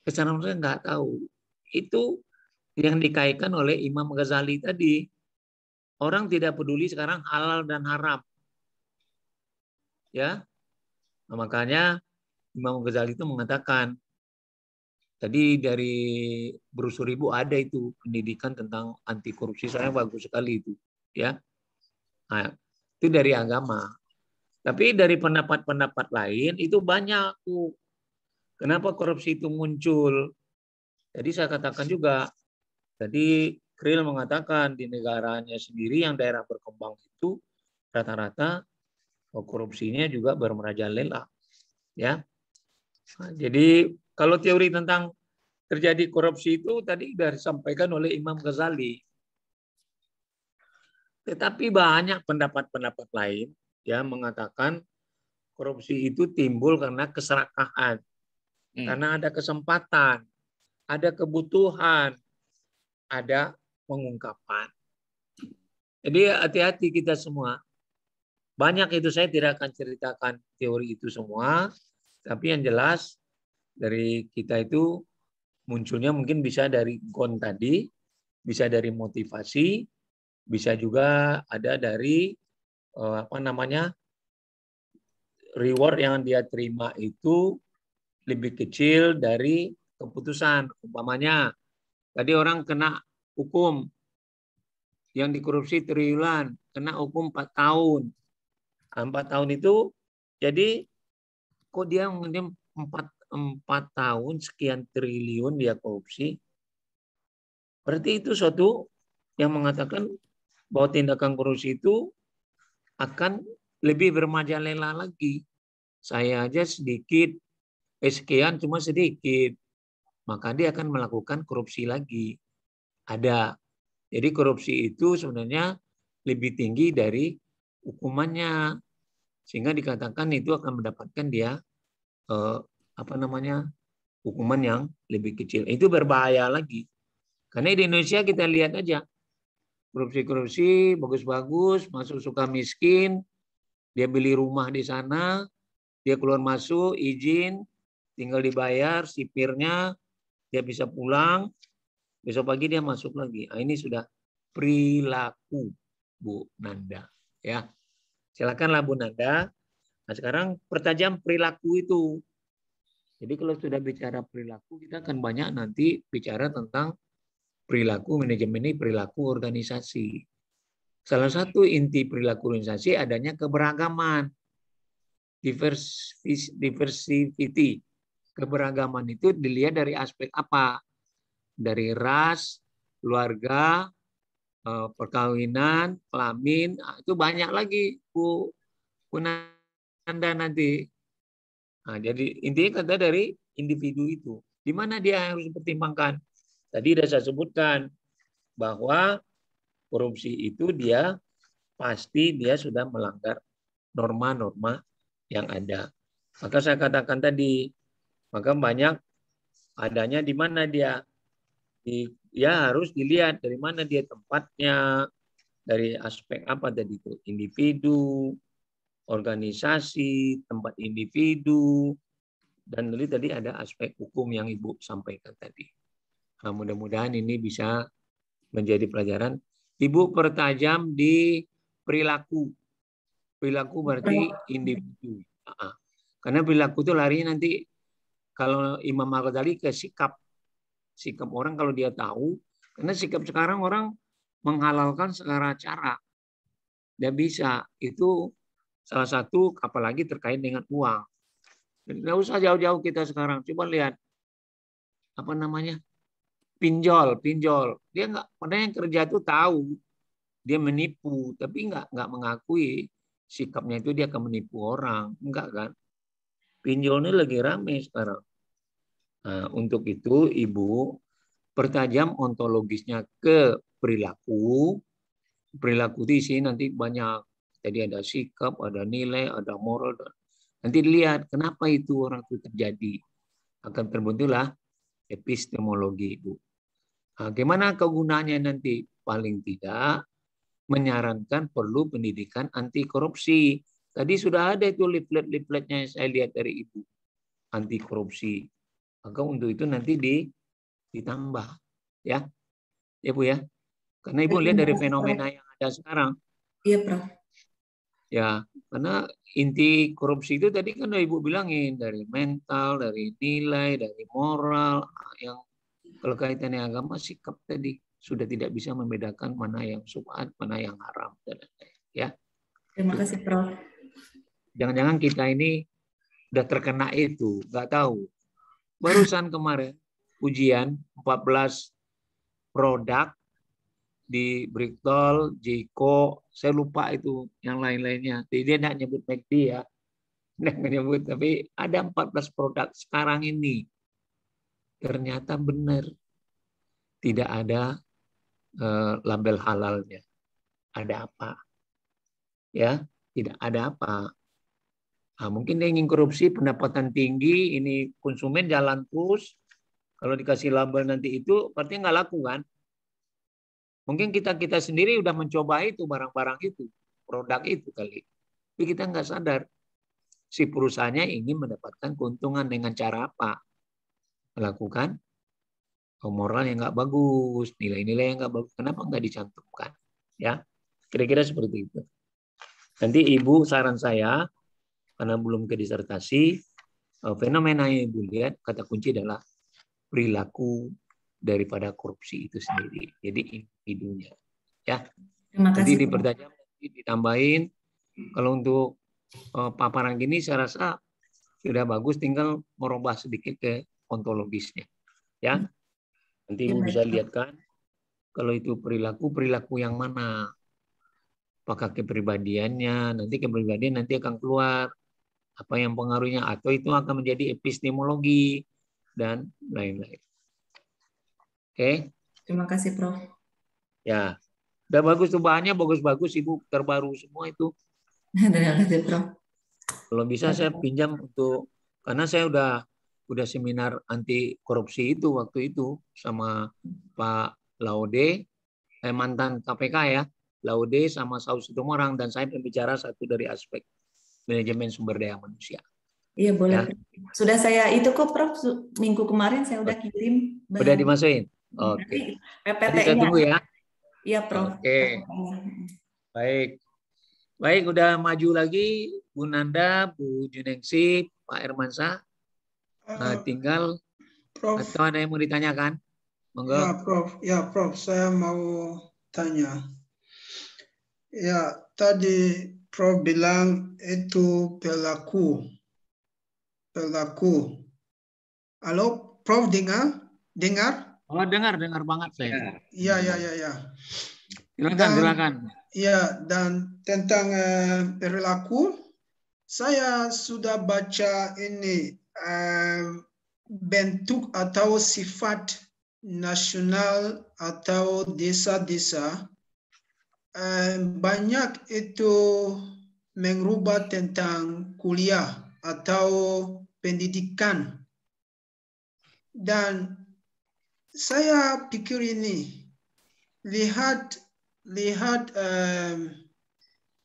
Kesana mereka nggak tahu. Itu yang dikaitkan oleh Imam Ghazali tadi. Orang tidak peduli sekarang halal dan haram. Ya. Nah, makanya Imam Ghazali itu mengatakan, tadi dari brosur Ibu ada itu pendidikan tentang anti korupsi, saya bagus sekali itu. Ya. Nah, itu dari agama. Tapi dari pendapat-pendapat lain itu banyak. Kenapa korupsi itu muncul? Jadi saya katakan juga, tadi Kriel mengatakan di negaranya sendiri yang daerah berkembang itu rata-rata korupsinya juga bermerajalela. Ya. Nah, jadi kalau teori tentang terjadi korupsi itu tadi sudah disampaikan oleh Imam Ghazali. Tetapi banyak pendapat-pendapat lain yang mengatakan korupsi itu timbul karena keserakahan. Karena ada kesempatan, ada kebutuhan, ada pengungkapan. Jadi hati-hati kita semua. Banyak itu saya tidak akan ceritakan teori itu semua, tapi yang jelas dari kita itu munculnya mungkin bisa dari GON tadi, bisa dari motivasi, bisa juga ada dari reward yang dia terima itu lebih kecil dari keputusan. Umpamanya tadi orang kena hukum yang dikorupsi triliunan, kena hukum 4 tahun. 4 tahun itu jadi kok dia mengenai 4 tahun sekian triliun dia korupsi. Berarti itu suatu yang mengatakan bahwa tindakan korupsi itu akan lebih bermerajalela lagi saya aja sedikit, sekian cuma sedikit, maka dia akan melakukan korupsi lagi. Ada. Jadi korupsi itu sebenarnya lebih tinggi dari hukumannya, sehingga dikatakan itu akan mendapatkan dia hukuman yang lebih kecil. Itu berbahaya lagi. Karena di Indonesia kita lihat aja, korupsi-korupsi bagus-bagus, masuk suka miskin, dia beli rumah di sana, dia keluar masuk, izin, tinggal dibayar, sipirnya, dia bisa pulang, besok pagi dia masuk lagi. Nah, ini sudah perilaku, Bu Nanda. Ya, silakanlah Bu Nanda. Nah, sekarang pertajam perilaku itu. Jadi kalau sudah bicara perilaku, kita akan banyak nanti bicara tentang perilaku manajemen ini, perilaku organisasi. Salah satu inti perilaku organisasi adanya keberagaman, diversity. Keberagaman itu dilihat dari aspek apa? Dari ras, keluarga, perkawinan, kelamin, itu banyak lagi Bu Nanda nanti. Nah, jadi intinya kata dari individu itu. Di mana dia harus dipertimbangkan? Tadi sudah saya sebutkan bahwa korupsi itu dia pasti dia sudah melanggar norma-norma yang ada. Maka saya katakan tadi, maka banyak adanya di mana dia. Ya harus dilihat dari mana dia tempatnya, dari aspek apa tadi itu, individu, organisasi, tempat individu, dan tadi ada aspek hukum yang Ibu sampaikan tadi. Nah, mudah-mudahan ini bisa menjadi pelajaran. Ibu pertajam di perilaku. Perilaku berarti individu. Karena perilaku itu larinya nanti kalau Imam Al-Ghazali ke sikap. Sikap orang kalau dia tahu. Karena sikap sekarang orang menghalalkan segala cara. Dia bisa. Itu salah satu, apalagi terkait dengan uang. Nggak usah jauh-jauh kita sekarang. Coba lihat apa namanya, pinjol. Dia nggak, padahal yang kerja itu tahu dia menipu, tapi nggak mengakui sikapnya itu dia akan menipu orang, enggak kan? Pinjol ini lagi rame sekarang. Nah, untuk itu Ibu pertajam ontologisnya ke perilaku. Perilaku di sini nanti banyak. Jadi ada sikap, ada nilai, ada moral. Nanti dilihat kenapa itu orang itu terjadi. Akan terbentuklah epistemologi, Ibu. Nah, gimana kegunaannya nanti? Paling tidak menyarankan perlu pendidikan anti korupsi. Tadi sudah ada itu leaflet-leafletnya yang saya lihat dari Ibu. Anti korupsi. Maka untuk itu nanti ditambah. Ya, Bu ya. Karena Ibu lihat dari fenomena yang ada sekarang. Iya, Prof. Ya, karena inti korupsi itu tadi kan Ibu bilangin dari mental, dari nilai, dari moral, yang kalau kaitannya agama sikap tadi sudah tidak bisa membedakan mana yang syubhat, mana yang haram dan lain-lain. Ya. Terima kasih, Prof. Jangan-jangan kita ini udah terkena itu, nggak tahu. Barusan kemarin ujian 14 produk di Bristol, Jiko, saya lupa itu yang lain-lainnya. Dia tidak nyebut McD ya, tidak menyebut, tapi ada 14 produk sekarang ini. Ternyata benar tidak ada label halalnya. Ada apa? Ya, tidak ada apa. Nah, mungkin dia ingin korupsi, pendapatan tinggi, ini konsumen jalan terus. Kalau dikasih label nanti itu, berarti nggak laku kan? Mungkin kita sendiri udah mencoba itu barang-barang itu, produk itu kali. Tapi kita nggak sadar si perusahaannya ingin mendapatkan keuntungan dengan cara apa? Melakukan moral yang nggak bagus, nilai-nilai yang nggak bagus. Kenapa nggak dicantumkan? Ya, kira-kira seperti itu. Nanti Ibu saran saya, karena belum ke disertasi, fenomena yang Ibu lihat kata kunci adalah perilaku daripada korupsi itu sendiri. Jadi individunya. Ya. Terima kasih. Nanti dipertajam, ditambahin. Kalau untuk paparan gini saya rasa sudah bagus, tinggal merubah sedikit ke ontologisnya. Ya. Nanti Ibu bisa lihat kan, kalau itu perilaku yang mana? Apakah kepribadiannya? Nanti kepribadian nanti akan keluar. apa yang pengaruhnya, atau itu akan menjadi epistemologi dan lain-lain. Oke. Terima kasih, Prof. Ya, udah bagus tuh bahannya, bagus-bagus Ibu, terbaru semua itu. Terima kasih, Prof. Kalau bisa saya pinjam untuk, karena saya udah seminar anti korupsi itu waktu itu sama Pak Laude, mantan KPK ya, Laude sama Saud Situmorang, dan saya pembicara satu dari aspek manajemen sumber daya manusia. Iya, boleh. Ya. Sudah saya itu kok, Prof. Minggu kemarin saya udah kirim. Udah dimasukin? Oke. Nanti saya tunggu ya. Iya, Prof. Oke. Baik. Baik, udah maju lagi Bu Nanda, Bu Juningsi, Pak Hermansyah. Tinggal Prof. Atau ada yang mau ditanyakan? Monggo. Ya, Prof. Saya mau tanya. Ya, tadi Prof bilang itu perilaku. Halo, Prof dengar? Oh, dengar banget saya. Iya. Silakan. Ya, dan tentang perilaku, saya sudah baca ini bentuk atau sifat nasional atau desa-desa. Banyak itu mengubah tentang kuliah atau pendidikan. Dan saya pikir ini, lihat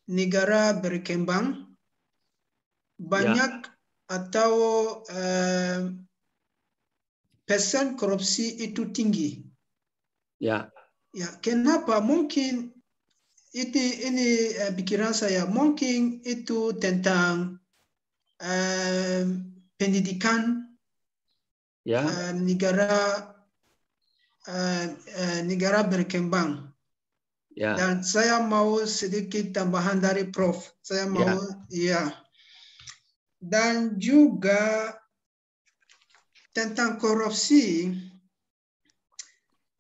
negara berkembang, banyak atau persen korupsi itu tinggi. Ya, kenapa? Mungkin ini pikiran saya, mungkin itu tentang pendidikan negara berkembang. Dan saya mau sedikit tambahan dari Prof. Saya mau, Dan juga tentang korupsi,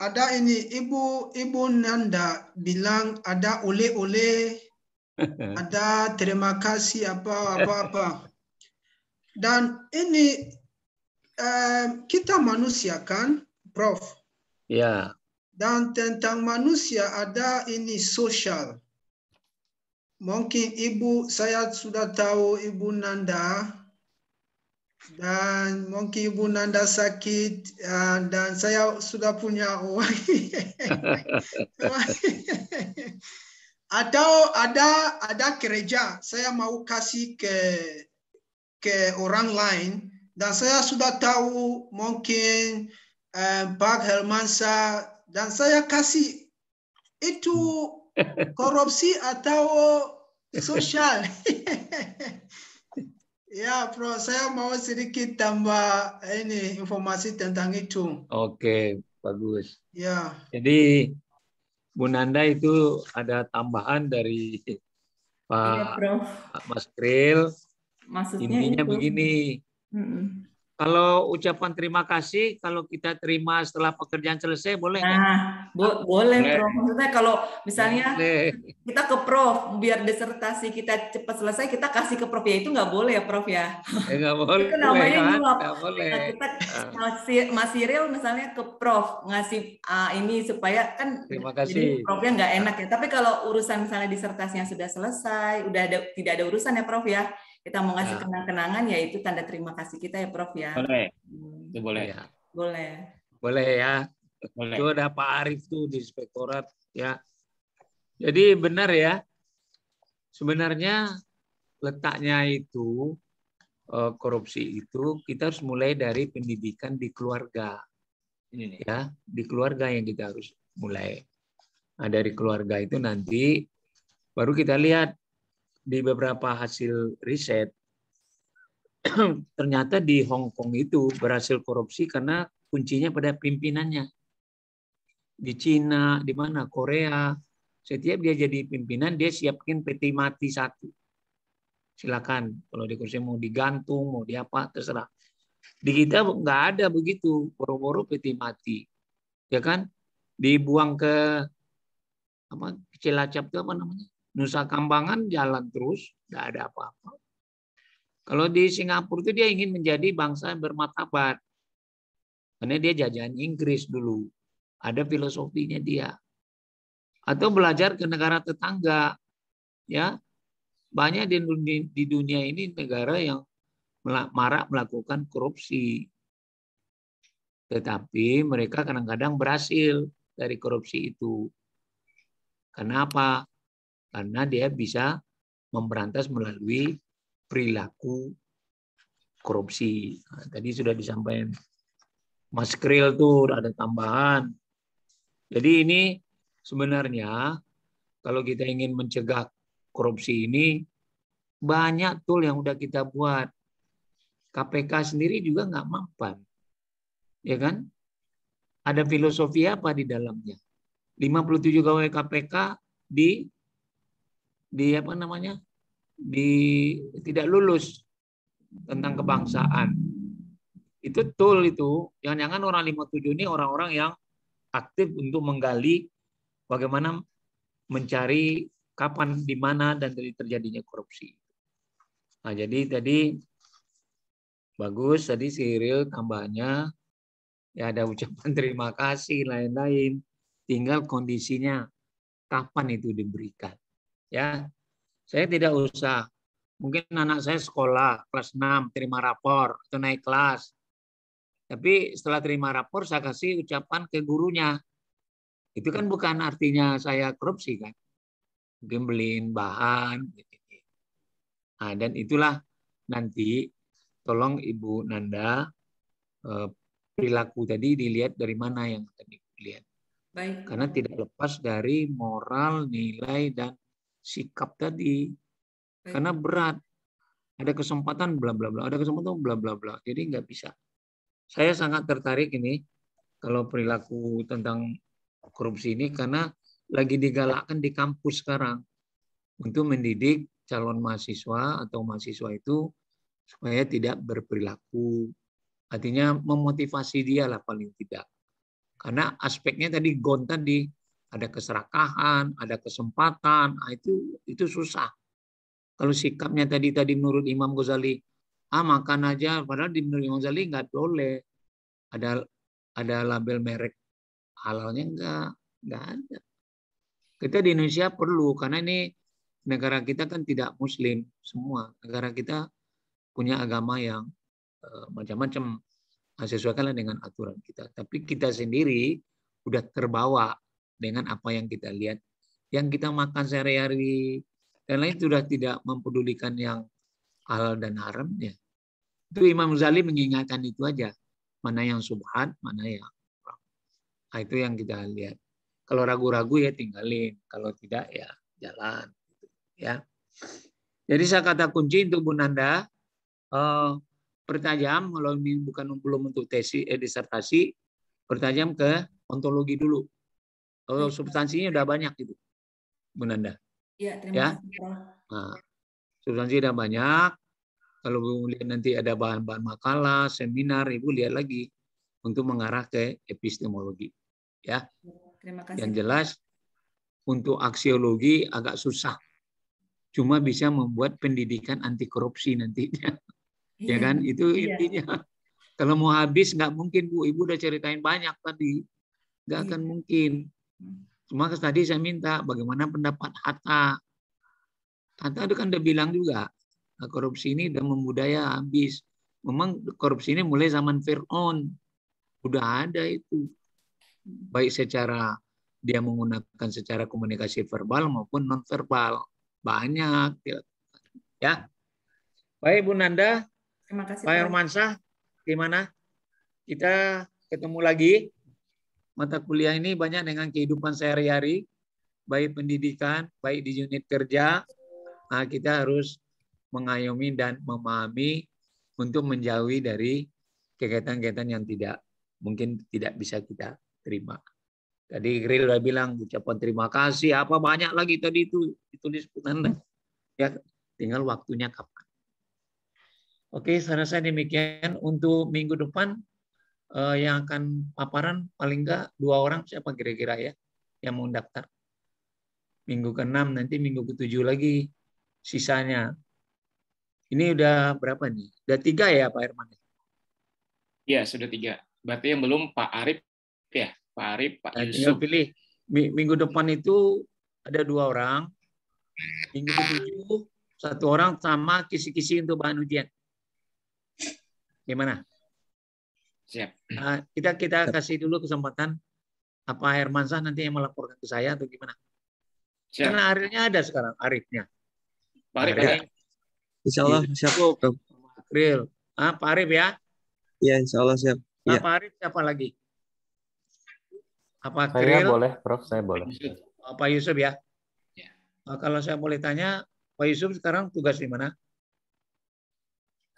ada ini Ibu Nanda bilang ada oleh-oleh, ada terima kasih apa. Dan ini kita manusia kan, Prof? Ya. Dan tentang manusia ada ini sosial. Mungkin saya sudah tahu Ibu Nanda, dan mungkin Ibu Nanda sakit, dan saya sudah punya uang. Atau ada kerja, saya mau kasih ke orang lain, dan saya sudah tahu mungkin Pak Hermansyah, dan saya kasih itu korupsi atau sosial. Ya, Prof, saya mau sedikit tambah ini informasi tentang itu. Oke, bagus. Ya. Jadi Bu Nanda itu ada tambahan dari Pak Mas Kril. Maksudnya intinya itu begini. Kalau ucapan terima kasih, kalau kita terima setelah pekerjaan selesai, boleh nggak? Boleh, Prof. Maksudnya kalau misalnya kita ke Prof, biar disertasi kita cepat selesai, kita kasih ke Prof, ya itu nggak boleh ya, Prof ya? Nggak boleh. Itu namanya nyuap. Nggak boleh. Kita Mas Cyril misalnya ke Prof, ngasih ini supaya kan terima kasih. Jadi Profnya nggak enak ya. Tapi kalau urusan misalnya disertasinya sudah selesai, tidak ada urusan ya, Prof ya. Kita mau ngasih kenang-kenangan, ya itu tanda terima kasih kita ya, Prof ya. Boleh. Itu boleh. Ya. Boleh ya. Boleh. Itu ada Pak Arief tuh di Inspektorat ya. Jadi benar ya. Sebenarnya letaknya itu korupsi itu kita harus mulai dari pendidikan di keluarga. Ya, di keluarga yang kita harus mulai. Nah, dari keluarga itu nanti baru kita lihat di beberapa hasil riset, ternyata di Hong Kong itu berhasil korupsi karena kuncinya pada pimpinannya. Di Cina, di mana Korea, setiap dia jadi pimpinan, dia siapkan peti mati satu. Silakan, kalau di kursi mau digantung, mau di apa, terserah. Di kita nggak ada begitu, boro-boro peti mati. Ya kan? Dibuang ke Cilacap itu apa namanya? Nusa Kambangan, jalan terus, nggak ada apa-apa. Kalau di Singapura itu dia ingin menjadi bangsa yang bermartabat. Karena dia jajahan Inggris dulu. Ada filosofinya dia. Atau belajar ke negara tetangga. Ya, banyak di dunia ini negara yang marak melakukan korupsi. Tetapi mereka kadang-kadang berhasil dari korupsi itu. Kenapa? Karena dia bisa memberantas melalui perilaku korupsi. Nah, tadi sudah disampaikan Mas Kril tuh ada tambahan. Jadi ini sebenarnya kalau kita ingin mencegah korupsi ini banyak tool yang udah kita buat. KPK sendiri juga nggak mampan, ya kan? Ada filosofi apa di dalamnya? 57 pegawai KPK di apa namanya? Tidak lulus tentang kebangsaan. Itu tool itu. Jangan-jangan orang 57 ini orang-orang yang aktif untuk menggali bagaimana mencari kapan, di mana, dan terjadinya korupsi. Nah, jadi tadi bagus tadi Cyril tambahnya ya ada ucapan terima kasih lain-lain. Tinggal kondisinya kapan itu diberikan. Ya, saya tidak usah. Mungkin anak saya sekolah kelas 6 terima rapor atau naik kelas. Tapi setelah terima rapor saya kasih ucapan ke gurunya. Itu kan bukan artinya saya korupsi kan. Mungkin beliin bahan. Nah, dan itulah nanti tolong Ibu Nanda perilaku tadi dilihat dari mana yang tadi dilihat. Baik. Karena tidak lepas dari moral, nilai, dan sikap tadi. Baik. Karena berat. Ada kesempatan bla bla bla, ada kesempatan bla bla bla. Jadi nggak bisa. Saya sangat tertarik ini kalau perilaku tentang korupsi ini karena lagi digalakkan di kampus sekarang untuk mendidik calon mahasiswa atau mahasiswa itu supaya tidak berperilaku. Artinya memotivasi dia lah paling tidak. Karena aspeknya tadi Gon tadi ada keserakahan, ada kesempatan, itu susah. Kalau sikapnya tadi menurut Imam Ghazali, makan aja, padahal di menurut Imam Ghazali nggak boleh. Ada label merek halalnya nggak ada. Kita di Indonesia perlu karena ini negara kita kan tidak Muslim semua. Negara kita punya agama yang macam-macam. Sesuaikanlah dengan aturan kita. Tapi kita sendiri udah terbawa dengan apa yang kita lihat, yang kita makan sehari-hari, dan lain sudah tidak mempedulikan yang halal dan haramnya. Itu Imam Ghazali mengingatkan itu aja. Mana yang subhat, mana yang haram. Nah, itu yang kita lihat. Kalau ragu-ragu ya tinggalin. Kalau tidak ya jalan. Ya. Jadi saya kata kunci untuk Bu Nanda, pertajam kalau ini belum untuk disertasi, pertajam ke ontologi dulu. Kalau substansinya udah banyak itu, Bu Nanda. Ya, terima kasih. Nah, substansi udah banyak. Kalau lihat nanti ada bahan-bahan makalah, seminar, Ibu lihat lagi untuk mengarah ke epistemologi. Ya. Terima kasih. Yang jelas untuk aksiologi agak susah. Cuma bisa membuat pendidikan anti korupsi nantinya. Ya kan? Itu intinya. Kalau mau habis nggak mungkin, Bu. Ibu udah ceritain banyak tadi. Nggak akan mungkin. Cuma tadi saya minta bagaimana pendapat Hatta. Hatta itu kan udah bilang juga. Korupsi ini udah membudaya habis. Memang korupsi ini mulai zaman Fir'aun. Udah ada itu. Baik secara dia menggunakan secara komunikasi verbal maupun non-verbal. Banyak. Ya. Baik Bu Nanda. Terima kasih, Pak Hermansyah, gimana? Kita ketemu lagi. Mata kuliah ini banyak dengan kehidupan sehari-hari, baik pendidikan, baik di unit kerja. Nah, kita harus mengayomi dan memahami untuk menjauhi dari kegiatan-kegiatan yang mungkin tidak bisa kita terima. Tadi Gril udah bilang ucapan terima kasih, apa banyak lagi tadi itu ditulis Bu Nanda. Ya, tinggal waktunya kapan. Oke, saya rasa demikian untuk minggu depan yang akan paparan paling enggak 2 orang siapa kira-kira ya yang mau daftar. Minggu ke-6 nanti minggu ke-7 lagi sisanya. Ini udah berapa nih? Udah 3 ya Pak Herman? Ya, sudah 3. Berarti yang belum Pak Arif ya, Pak Arif, Pak Nah, tinggal Yusuf. pilih. Minggu depan itu ada 2 orang. Minggu ke-7 1 orang sama kisi-kisi untuk bahan ujian. Gimana? Siap. Nah, kita kasih dulu kesempatan apa Hermansyah nanti yang melaporkan ke saya atau gimana? Siap. Karena Arifnya ada sekarang, Arifnya. Pak Arif, Arif. ada? Insya Allah siap. Prof. April. Pak Arif ya? Ya, insya Allah siap. Nah, Ya. Pak Arif siapa lagi? Apa Saya Kril? boleh, Prof. Saya boleh. Pak Yusuf ya? Ya. Nah, kalau saya boleh tanya, Pak Yusuf sekarang tugas di mana?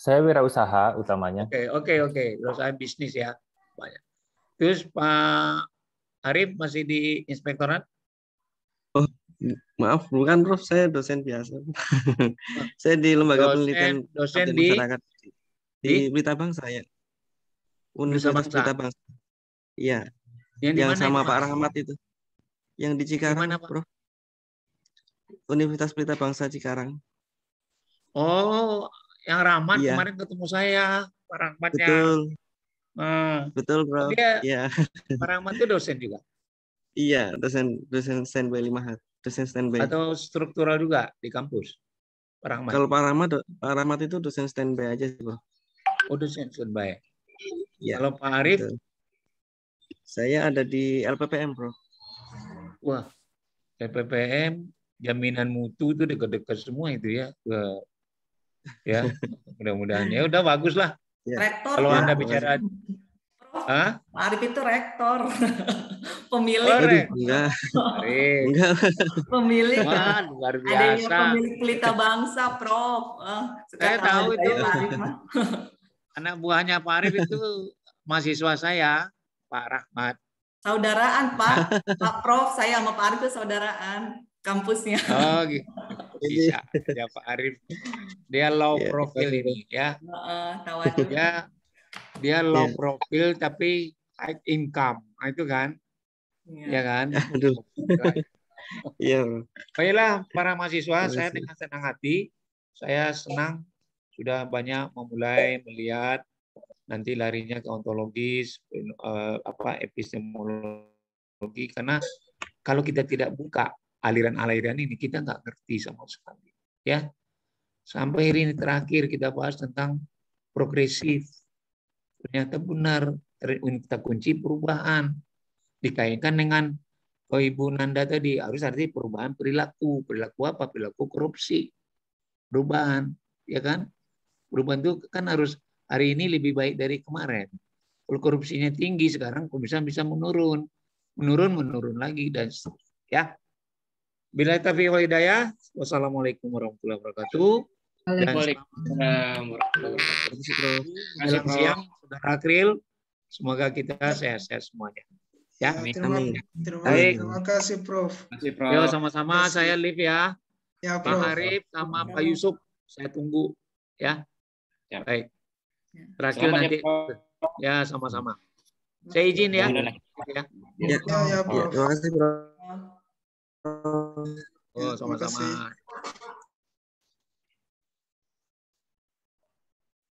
Saya wirausaha utamanya. Oke. Usaha bisnis ya. Banyak. Terus Pak Arif masih di inspektorat? Maaf, bukan Prof. Saya dosen biasa. Saya di Lembaga Penelitian dosen Pengabdian di Masyarakat di Pelita Bangsa ya. Universitas Bangsa. Pelita Bangsa. Iya. Yang, Yang dimana, sama itu, Pak Rahmat itu. Yang di Cikarang, Dimana, Pak? Prof. Universitas Pelita Bangsa Cikarang. Oh, yang Rahmat Iya. kemarin ketemu saya, Pak Rahmatnya. Betul. Betul, Oh, Prof. dia, Iya. Pak Rahmat itu dosen juga? Iya, dosen standby 5 hari. Dosen standby. Atau struktural juga di kampus? Pak Rahmat. Kalau Pak Rahmat itu dosen standby aja sih, Prof. Oh, dosen standby. Iya. Kalau Pak Arif? Betul. Saya ada di LPPM, Prof. Wah, LPPM, jaminan mutu itu dekat-dekat semua itu ya. Ya, mudah-mudahan. Ya udah bagus lah. Ya. Rektor, Kalau Pak. Anda bicara, Prof, Pak Arif itu rektor. Pemilik. Oh, Aduh, enggak. Arif. Enggak. Pemilik. Wah, luar Adanya biasa. pemilik Pelita Bangsa, Prof. Saya tahu aja itu. Pak Arif, mah. Anak buahnya Pak Arif itu mahasiswa saya, Pak Rahmat. Saudaraan, Pak. Pak Prof, saya sama Pak Arif itu saudaraan kampusnya. Oh, gitu. Bisa. Ya, Pak Arif. Dia low Ya, profil ini ya. Tahu aja. Dia low Ya. profil tapi high income. Nah, itu kan? Ya kan? Aduh. Iya, Prof. Baiklah, para mahasiswa, Terima saya kasih. dengan senang hati, saya senang sudah banyak memulai melihat nanti larinya ke ontologis, epistemologi, karena kalau kita tidak buka aliran-aliran ini, kita nggak ngerti sama sekali. Ya, sampai hari ini terakhir kita bahas tentang progresif. Ternyata benar, kita kunci perubahan dikaitkan dengan Ibu Nanda tadi harus arti perubahan perilaku. Perilaku apa? Perilaku korupsi. Perubahan, ya kan? Perubahan itu kan harus hari ini lebih baik dari kemarin. Kalau korupsinya tinggi sekarang bisa menurun. Menurun lagi dan seterusnya. Ya. Bila taufiq wal hidayah. Wassalamualaikum warahmatullahi wabarakatuh. Waalaikumsalam warahmatullahi wabarakatuh. Selamat siang, Saudara Akril. Semoga kita sehat-sehat semuanya. Ya. Terima kasih, Prof. Yo, sama-sama. Saya live ya. Ya, Pak Prof. Arif sama Pak Yusuf. Saya tunggu. Ya. Ya. Baik. Terakhir Selamat nanti. ya, Prof. Ya, sama-sama. Saya izin ya. Ya. Ya, Ya, ya, Prof. terima kasih, Prof. Oh, sama-sama.